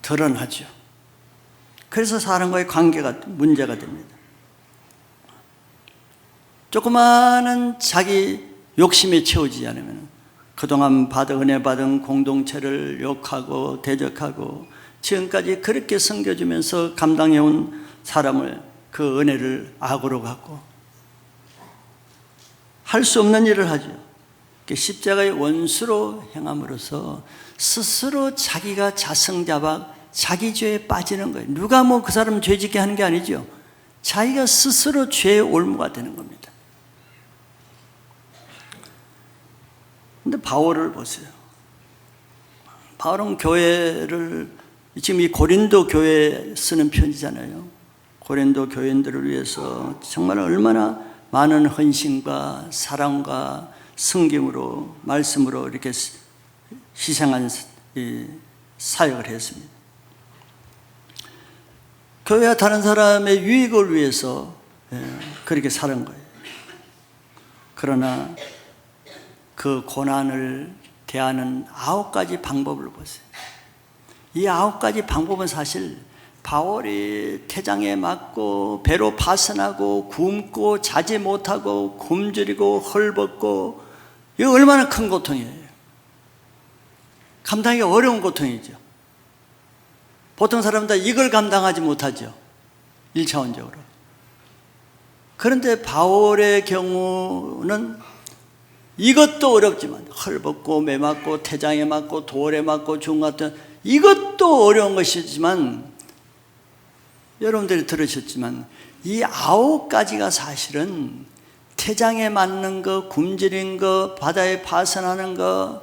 드러나죠. 그래서 사람과의 관계가 문제가 됩니다. 조그마한 자기 욕심에 채워지지 않으면 그동안 은혜 받은 공동체를 욕하고 대적하고 지금까지 그렇게 섬겨주면서 감당해온 사람을 그 은혜를 악으로 갖고 할 수 없는 일을 하죠. 십자가의 원수로 행함으로써 스스로 자기가 자성자박 자기 죄에 빠지는 거예요. 누가 그 사람 죄 짓게 하는 게 아니죠. 자기가 스스로 죄의 올무가 되는 겁니다. 근데 바울을 보세요. 바울은 교회를 지금 이 고린도 교회에 쓰는 편지잖아요. 고린도 교인들을 위해서 정말 얼마나 많은 헌신과 사랑과 섬김으로 말씀으로 이렇게 희생한 사역을 했습니다. 교회와 다른 사람의 유익을 위해서 그렇게 사는 거예요. 그러나 그 고난을 대하는 9가지 방법을 보세요. 이 9가지 방법은 사실 바울이 태장에 맞고 배로 파선하고 굶고 자지 못하고 굶주리고 헐벗고 이거 얼마나 큰 고통이에요. 감당하기 어려운 고통이죠. 보통 사람들 이걸 감당하지 못하죠. 1차원적으로. 그런데 바울의 경우는 이것도 어렵지만 헐벗고 매맞고 태장에 맞고 돌에 맞고 죽음 같은 이것도 어려운 것이지만 여러분들이 들으셨지만 이 9가지가 사실은 태장에 맞는 거, 굶주린 거, 바다에 파선하는 거,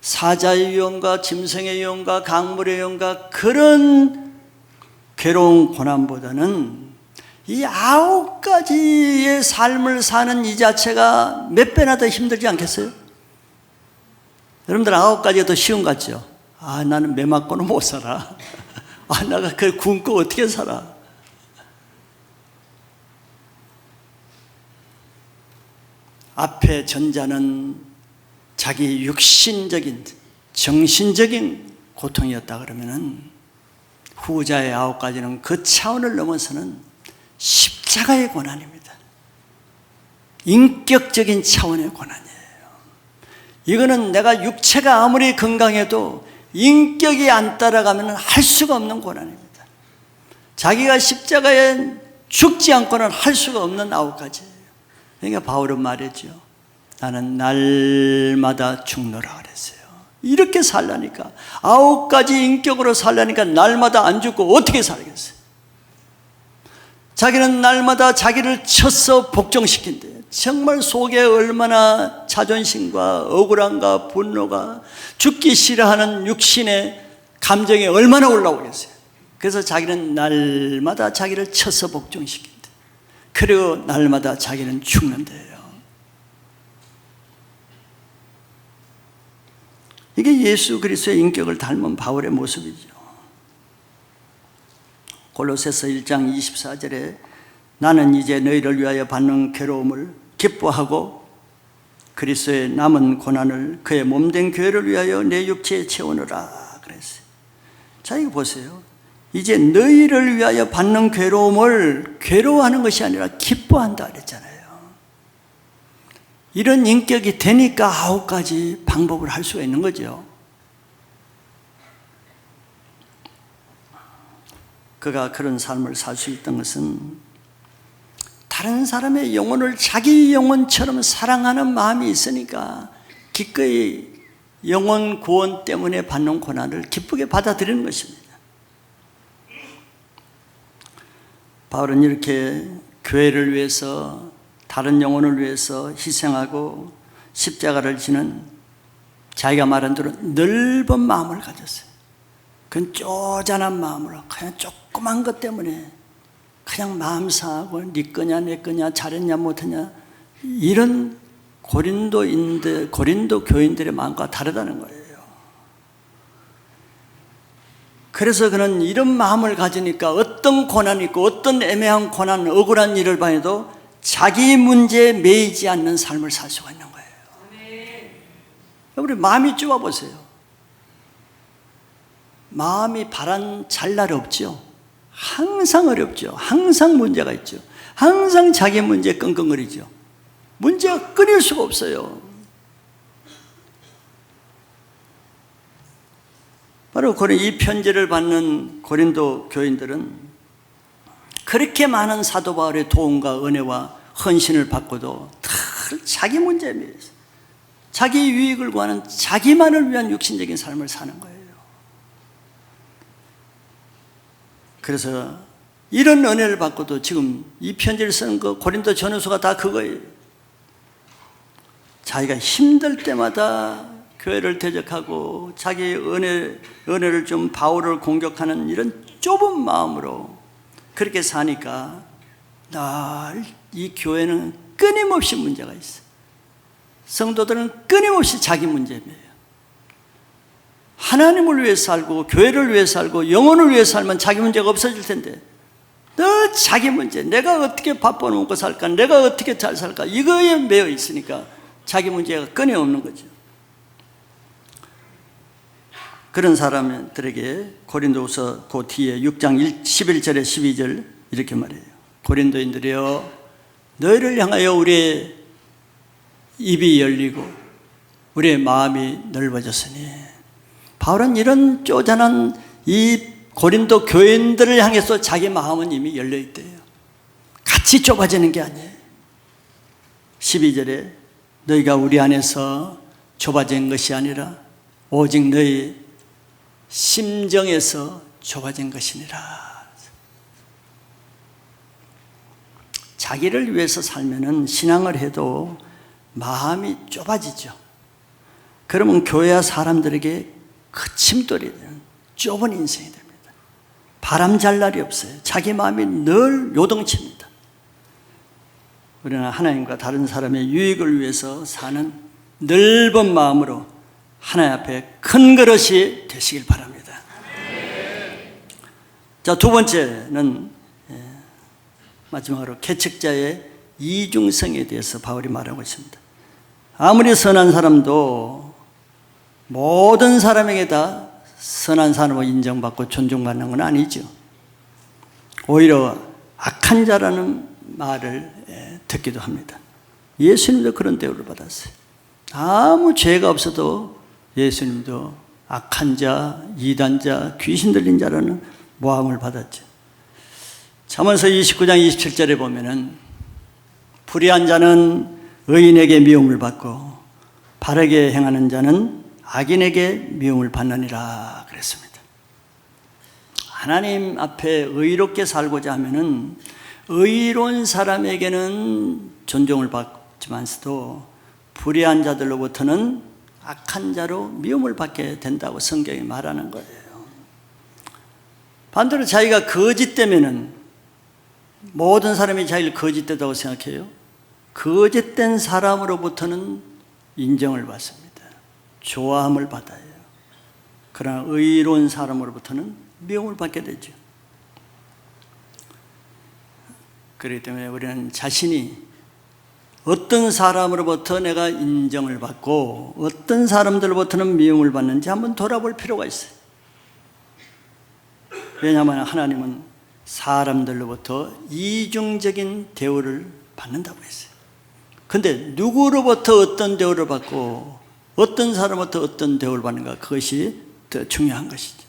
사자의 위험과 짐승의 위험과 강물의 위험과 그런 괴로운 고난보다는 이 9가지의 삶을 사는 이 자체가 몇 배나 더 힘들지 않겠어요? 여러분들 9가지가 더 쉬운 것 같죠? 나는 매 맞고는 못 살아. 내가 그걸 굶고 어떻게 살아? 앞에 전자는 자기 육신적인, 정신적인 고통이었다 그러면은 후자의 9가지는 그 차원을 넘어서는 십자가의 고난입니다. 인격적인 차원의 고난이에요. 이거는 내가 육체가 아무리 건강해도 인격이 안 따라가면 할 수가 없는 고난입니다. 자기가 십자가에 죽지 않고는 할 수가 없는 9가지예요. 그러니까 바울은 말했죠. 나는 날마다 죽노라 그랬어요. 이렇게 살라니까 9가지 인격으로 살라니까 날마다 안 죽고 어떻게 살겠어요? 자기는 날마다 자기를 쳐서 복종시킨대요. 정말 속에 얼마나 자존심과 억울함과 분노가 죽기 싫어하는 육신의 감정이 얼마나 올라오겠어요. 그래서 자기는 날마다 자기를 쳐서 복종시킨대. 그리고 날마다 자기는 죽는데요. 이게 예수 그리스도의 인격을 닮은 바울의 모습이죠. 골로새서 1장 24절에 나는 이제 너희를 위하여 받는 괴로움을 기뻐하고 그리스도의 남은 고난을 그의 몸된 교회를 위하여 내 육체에 채우느라 그랬어요. 자, 이거 보세요. 이제 너희를 위하여 받는 괴로움을 괴로워하는 것이 아니라 기뻐한다 그랬잖아요. 이런 인격이 되니까 9가지 방법을 할 수가 있는 거죠. 그가 그런 삶을 살 수 있던 것은 다른 사람의 영혼을 자기 영혼처럼 사랑하는 마음이 있으니까 기꺼이 영혼 구원 때문에 받는 고난을 기쁘게 받아들이는 것입니다. 바울은 이렇게 교회를 위해서 다른 영혼을 위해서 희생하고 십자가를 지는 자기가 말한 대로 넓은 마음을 가졌어요. 그건 쪼잔한 마음으로 그냥 조그만 것 때문에 그냥 마음 상하고 네 거냐 내 거냐 잘했냐 못했냐 이런 고린도 교인들의 마음과 다르다는 거예요. 그래서 그는 이런 마음을 가지니까 어떤 고난이 있고 어떤 애매한 고난, 억울한 일을 봐도 자기 문제에 매이지 않는 삶을 살 수가 있는 거예요. 우리 마음이 좁아보세요. 마음이 바란 잘 날 없죠. 항상 어렵죠. 항상 문제가 있죠. 항상 자기 문제에 끙끙거리죠. 문제가 끊일 수가 없어요. 바로 이 편지를 받는 고린도 교인들은 그렇게 많은 사도 바울의 도움과 은혜와 헌신을 받고도 늘 자기 문제에 매여서 자기 유익을 구하는 자기만을 위한 육신적인 삶을 사는 거예요. 그래서 이런 은혜를 받고도 지금 이 편지를 쓰는 거 고린도 전후서가 다 그거예요. 자기가 힘들 때마다 교회를 대적하고 자기 은혜를 좀 바울을 공격하는 이런 좁은 마음으로 그렇게 사니까 늘 이 교회는 끊임없이 문제가 있어요. 성도들은 끊임없이 자기 문제예요. 하나님을 위해 살고 교회를 위해 살고 영혼을 위해 살면 자기 문제가 없어질 텐데 늘 자기 문제, 내가 어떻게 밥 벌어먹고 살까, 내가 어떻게 잘 살까, 이거에 매여 있으니까 자기 문제가 끊임없는 거죠. 그런 사람들에게 고린도후서 그 뒤에 6장 11절에 12절 이렇게 말해요. 고린도인들이여, 너희를 향하여 우리의 입이 열리고 우리의 마음이 넓어졌으니, 바울은 이런 쪼잔한 이 고린도 교인들을 향해서 자기 마음은 이미 열려있대요. 같이 좁아지는 게 아니에요. 12절에 너희가 우리 안에서 좁아진 것이 아니라 오직 너희 심정에서 좁아진 것이니라. 자기를 위해서 살면은 신앙을 해도 마음이 좁아지죠. 그러면 교회와 사람들에게 그침돌이 되는 좁은 인생이 됩니다. 바람 잘 날이 없어요. 자기 마음이 늘 요동칩니다. 우리는 하나님과 다른 사람의 유익을 위해서 사는 넓은 마음으로 하나님 앞에 큰 그릇이 되시길 바랍니다. 자, 두 번째는 마지막으로 개척자의 이중성에 대해서 바울이 말하고 있습니다. 아무리 선한 사람도 모든 사람에게 다 선한 사람으로 인정받고 존중받는 건 아니죠. 오히려 악한 자라는 말을 듣기도 합니다. 예수님도 그런 대우를 받았어요. 아무 죄가 없어도 예수님도 악한 자, 이단자, 귀신 들린 자라는 모함을 받았죠. 잠언서 29장 27절에 보면은 불의한 자는 의인에게 미움을 받고 바르게 행하는 자는 악인에게 미움을 받느니라 그랬습니다. 하나님 앞에 의롭게 살고자 하면은 의로운 사람에게는 존중을 받지만서도 불의한 자들로부터는 악한 자로 미움을 받게 된다고 성경이 말하는 거예요. 반대로 자기가 거짓되면은 모든 사람이 자기를 거짓되다고 생각해요. 거짓된 사람으로부터는 인정을 받습니다. 좋아함을 받아요. 그러나 의로운 사람으로부터는 미움을 받게 되죠. 그렇기 때문에 우리는 자신이 어떤 사람으로부터 내가 인정을 받고 어떤 사람들로부터는 미움을 받는지 한번 돌아볼 필요가 있어요. 왜냐하면 하나님은 사람들로부터 이중적인 대우를 받는다고 했어요. 그런데 누구로부터 어떤 대우를 받고 어떤 사람부터 어떤 대우를 받는가, 그것이 더 중요한 것이죠.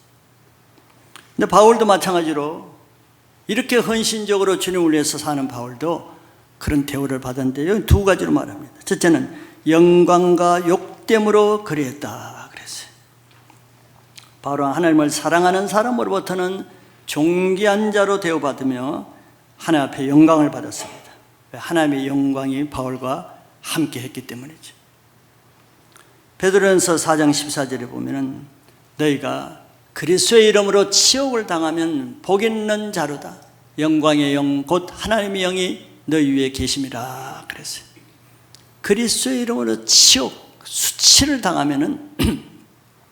근데 바울도 마찬가지로 이렇게 헌신적으로 주님을 위해서 사는 바울도 그런 대우를 받았는데 여기 두 가지로 말합니다. 첫째는 영광과 욕됨으로 그리했다 그랬어요. 바울은 하나님을 사랑하는 사람으로부터는 존귀한 자로 대우받으며 하나님 앞에 영광을 받았습니다. 하나님의 영광이 바울과 함께 했기 때문이죠. 베드로전서 4장 14절에 보면은 너희가 그리스도의 이름으로 치욕을 당하면 복 있는 자로다. 영광의 영 곧 하나님의 영이 너희 위에 계심이라 그랬어요. 그리스도의 이름으로 치욕, 수치를 당하면은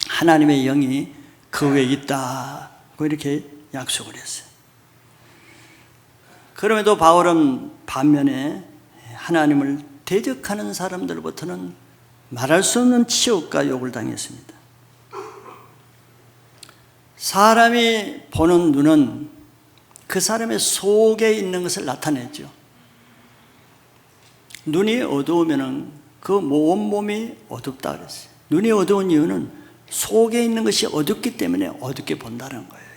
하나님의 영이 그 위에 있다. 이렇게 약속을 했어요. 그럼에도 바울은 반면에 하나님을 대적하는 사람들로부터는 말할 수 없는 치욕과 욕을 당했습니다. 사람이 보는 눈은 그 사람의 속에 있는 것을 나타내죠. 눈이 어두우면 그 온몸이 어둡다 그랬어요. 눈이 어두운 이유는 속에 있는 것이 어둡기 때문에 어둡게 본다는 거예요.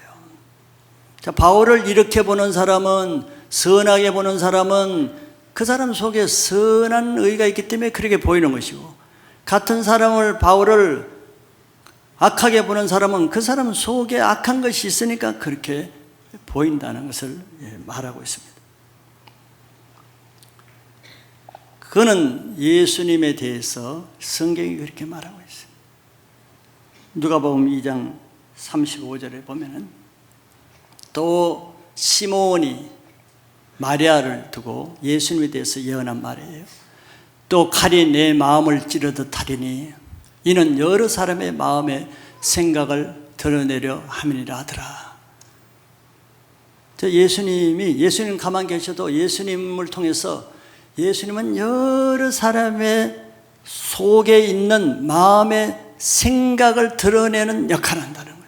자, 바울을 이렇게 보는 사람은, 선하게 보는 사람은 그 사람 속에 선한 의가 있기 때문에 그렇게 보이는 것이고, 같은 사람을, 바울을 악하게 보는 사람은 그 사람 속에 악한 것이 있으니까 그렇게 보인다는 것을 말하고 있습니다. 그거는 예수님에 대해서 성경이 그렇게 말하고 있어요. 누가복음 2장 35절에 보면은 또 시몬이 마리아를 두고 예수님에 대해서 예언한 말이에요. 또 칼이 내 마음을 찌르듯 하리니 이는 여러 사람의 마음의 생각을 드러내려 함이니라 하더라. 예수님 가만 계셔도 예수님을 통해서 예수님은 여러 사람의 속에 있는 마음의 생각을 드러내는 역할을 한다는 거예요.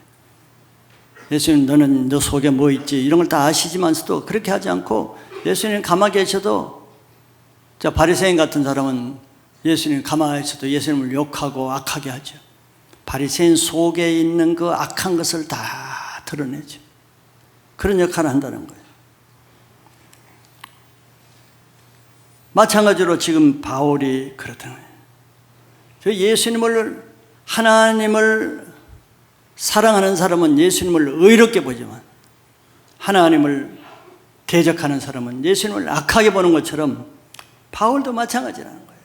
예수님, 너는 너 속에 뭐 있지? 이런 걸 다 아시지만서도 그렇게 하지 않고 예수님 가만 계셔도, 자, 바리새인 같은 사람은 예수님 가만히 있어도 예수님을 욕하고 악하게 하죠. 바리새인 속에 있는 그 악한 것을 다 드러내죠. 그런 역할을 한다는 거예요. 마찬가지로 지금 바울이 그렇다는 거예요. 저 예수님을, 하나님을 사랑하는 사람은 예수님을 의롭게 보지만 하나님을 대적하는 사람은 예수님을 악하게 보는 것처럼 바울도 마찬가지라는 거예요.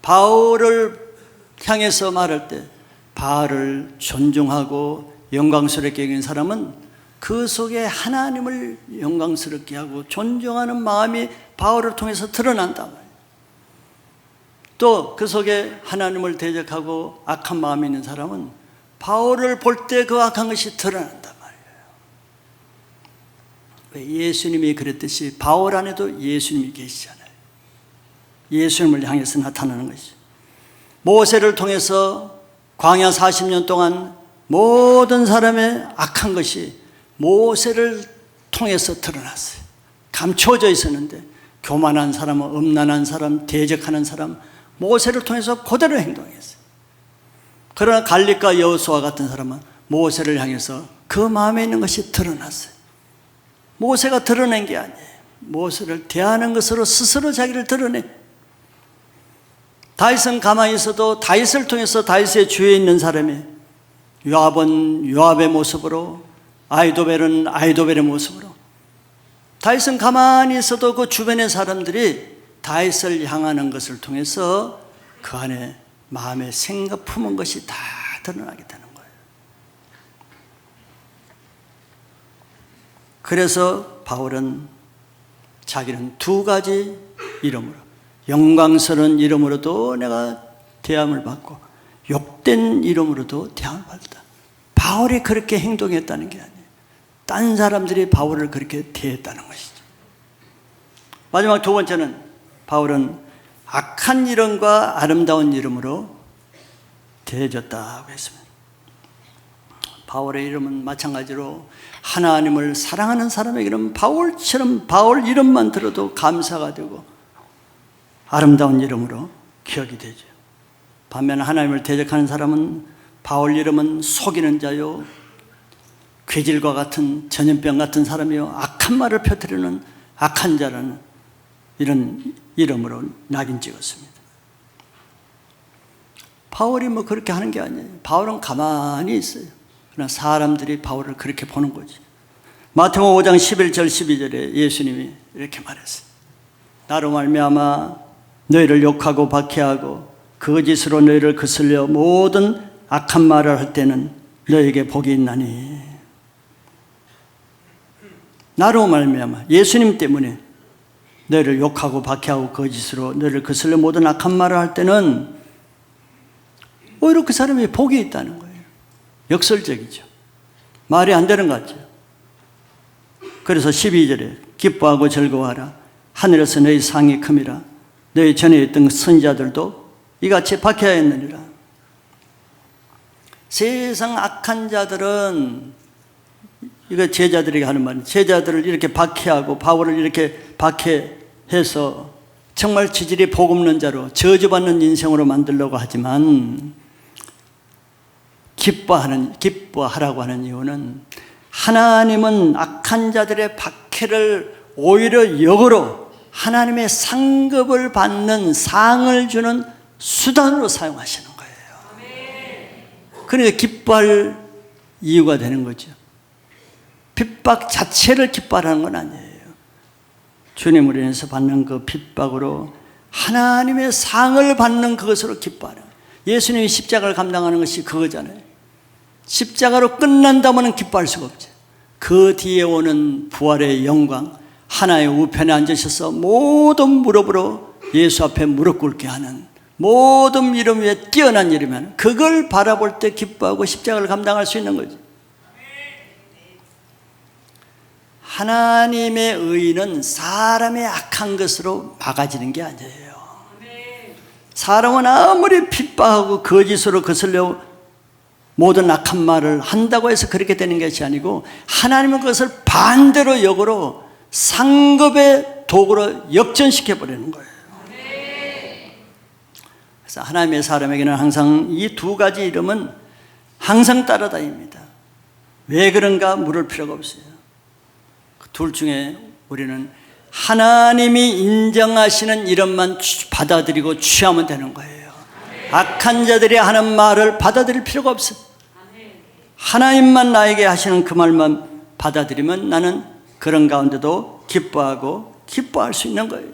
바울을 향해서 말할 때 바울을 존중하고 영광스럽게 여기는 사람은 그 속에 하나님을 영광스럽게 하고 존중하는 마음이 바울을 통해서 드러난단 말이에요. 또 그 속에 하나님을 대적하고 악한 마음이 있는 사람은 바울을 볼 때 그 악한 것이 드러난단 말이에요. 예수님이 그랬듯이 바울 안에도 예수님이 계시잖아요. 예수님을 향해서 나타나는 것이죠. 모세를 통해서 광야 40년 동안 모든 사람의 악한 것이 모세를 통해서 드러났어요. 감춰져 있었는데 교만한 사람, 음란한 사람, 대적하는 사람, 모세를 통해서 그대로 행동했어요. 그러나 갈렙과 여호수아 같은 사람은 모세를 향해서 그 마음에 있는 것이 드러났어요. 모세가 드러낸 게 아니에요. 모세를 대하는 것으로 스스로 자기를 드러내. 다윗은 가만히 있어도 다윗을 통해서 다윗의 주위에 있는 사람이, 요압은 요압의 모습으로, 아히도벨은 아히도벨의 모습으로, 다윗은 가만히 있어도 그 주변의 사람들이 다윗을 향하는 것을 통해서 그 안에 마음에 생각 품은 것이 다 드러나게 되는 거예요. 그래서 바울은 자기는 두 가지 이름으로, 영광스러운 이름으로도 내가 대함을 받고 욕된 이름으로도 대함을 받았다. 바울이 그렇게 행동했다는 게 아니에요. 딴 사람들이 바울을 그렇게 대했다는 것이죠. 마지막 두 번째는 바울은 악한 이름과 아름다운 이름으로 대해졌다고 했습니다. 바울의 이름은 마찬가지로 하나님을 사랑하는 사람에게는 바울처럼 바울 이름만 들어도 감사가 되고 아름다운 이름으로 기억이 되죠. 반면 하나님을 대적하는 사람은 바울 이름은 속이는 자요, 괴질과 같은 전염병 같은 사람이요, 악한 말을 펴뜨리는 악한 자라는 이런 이름으로 낙인 찍었습니다. 바울이 뭐 그렇게 하는 게 아니에요. 바울은 가만히 있어요. 그러나 사람들이 바울을 그렇게 보는 거지. 마태복음 5장 11절 12절에 예수님이 이렇게 말했어요. 나로 말미암아 너희를 욕하고 박해하고 거짓으로 너희를 거슬려 모든 악한 말을 할 때는 너희에게 복이 있나니. 나로 말미암아, 예수님 때문에 너희를 욕하고 박해하고 거짓으로 너희를 거슬려 모든 악한 말을 할 때는 오히려 그 사람이 복이 있다는 거예요. 역설적이죠. 말이 안 되는 것 같죠. 그래서 12절에 기뻐하고 즐거워하라. 하늘에서 너희 상이 큼이라. 너희 전에 있던 선지자들도 이같이 박해하였느니라. 세상 악한 자들은, 이거 제자들에게 하는 말이에요. 제자들을 이렇게 박해하고 바울을 이렇게 박해해서 정말 지질이 복없는 자로 저주받는 인생으로 만들려고 하지만, 기뻐하라고 하는 이유는 하나님은 악한 자들의 박해를 오히려 역으로 하나님의 상급을 받는, 상을 주는 수단으로 사용하시는 거예요. 그러니까 기뻐할 이유가 되는 거죠. 핍박 자체를 기뻐하라는 건 아니에요. 주님으로 인해서 받는 그 핍박으로 하나님의 상을 받는 그것으로 기뻐하라. 예수님이 십자가를 감당하는 것이 그거잖아요. 십자가로 끝난다면 기뻐할 수가 없죠. 그 뒤에 오는 부활의 영광, 하나의 우편에 앉으셔서 모든 무릎으로 예수 앞에 무릎 꿇게 하는, 모든 이름 위에 뛰어난 이름이 하는, 그걸 바라볼 때 기뻐하고 십자가를 감당할 수 있는 거죠. 하나님의 의는 사람의 악한 것으로 막아지는 게 아니에요. 사람은 아무리 핍박하고 거짓으로 거슬려 모든 악한 말을 한다고 해서 그렇게 되는 것이 아니고, 하나님은 그것을 반대로 역으로 상급의 도구로 역전시켜 버리는 거예요. 그래서 하나님의 사람에게는 항상 이 두 가지 이름은 항상 따라다닙니다. 왜 그런가 물을 필요가 없어요. 둘 중에 우리는 하나님이 인정하시는 이름만 받아들이고 취하면 되는 거예요. 악한 자들이 하는 말을 받아들일 필요가 없어요. 하나님만 나에게 하시는 그 말만 받아들이면 나는 그런 가운데도 기뻐하고 기뻐할 수 있는 거예요.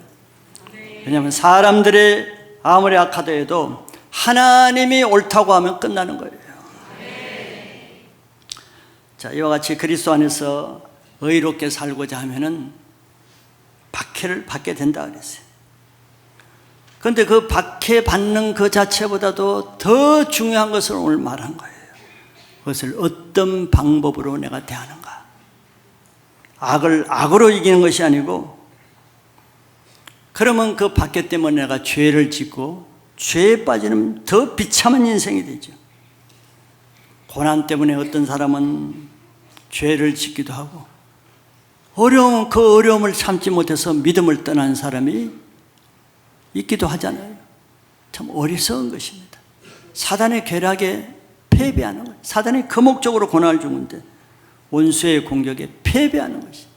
왜냐하면 사람들이 아무리 악하더라도 하나님이 옳다고 하면 끝나는 거예요. 자, 이와 같이 그리스도 안에서 의롭게 살고자 하면은 박해를 받게 된다 그랬어요. 그런데 그 박해받는 그 자체보다도 더 중요한 것을 오늘 말한 거예요. 그것을 어떤 방법으로 내가 대하는가. 악을 악으로 이기는 것이 아니고, 그러면 그 박해 때문에 내가 죄를 짓고 죄에 빠지는 더 비참한 인생이 되죠. 고난 때문에 어떤 사람은 죄를 짓기도 하고, 그 어려움을 참지 못해서 믿음을 떠난 사람이 있기도 하잖아요. 참 어리석은 것입니다. 사단의 괴락에 패배하는 거예요. 사단이 그 목적으로 고난을 주는데 원수의 공격에 패배하는 것이.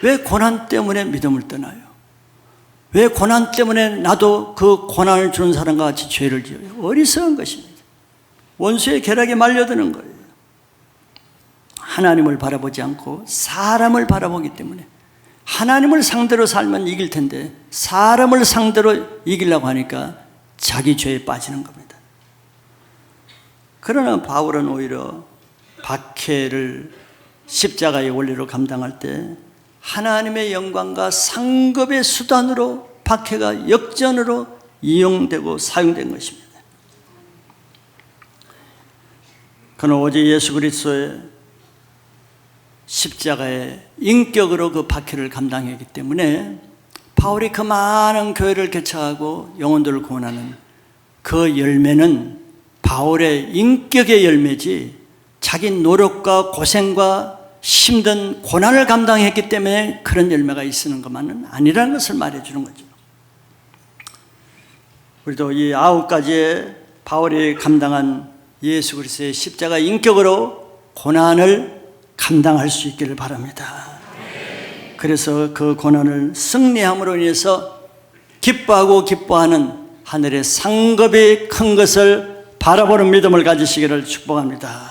왜 고난 때문에 믿음을 떠나요? 왜 고난 때문에 나도 그 고난을 주는 사람과 같이 죄를 지어요? 어리석은 것입니다. 원수의 괴락에 말려드는 거예요. 하나님을 바라보지 않고 사람을 바라보기 때문에, 하나님을 상대로 살면 이길 텐데 사람을 상대로 이기려고 하니까 자기 죄에 빠지는 겁니다. 그러나 바울은 오히려 박해를 십자가의 원리로 감당할 때 하나님의 영광과 상급의 수단으로 박해가 역전으로 이용되고 사용된 것입니다. 그는 오직 예수 그리스도의 십자가의 인격으로 그 박해를 감당했기 때문에 바울이 그 많은 교회를 개척하고 영혼들을 구원하는 그 열매는 바울의 인격의 열매지, 자기 노력과 고생과 힘든 고난을 감당했기 때문에 그런 열매가 있는 것만은 아니라는 것을 말해주는 거죠. 우리도 이 9가지의 바울이 감당한 예수 그리스도의 십자가 인격으로 고난을 감당할 수 있기를 바랍니다. 그래서 그 고난을 승리함으로 인해서 기뻐하고 기뻐하는 하늘의 상급이 큰 것을 바라보는 믿음을 가지시기를 축복합니다.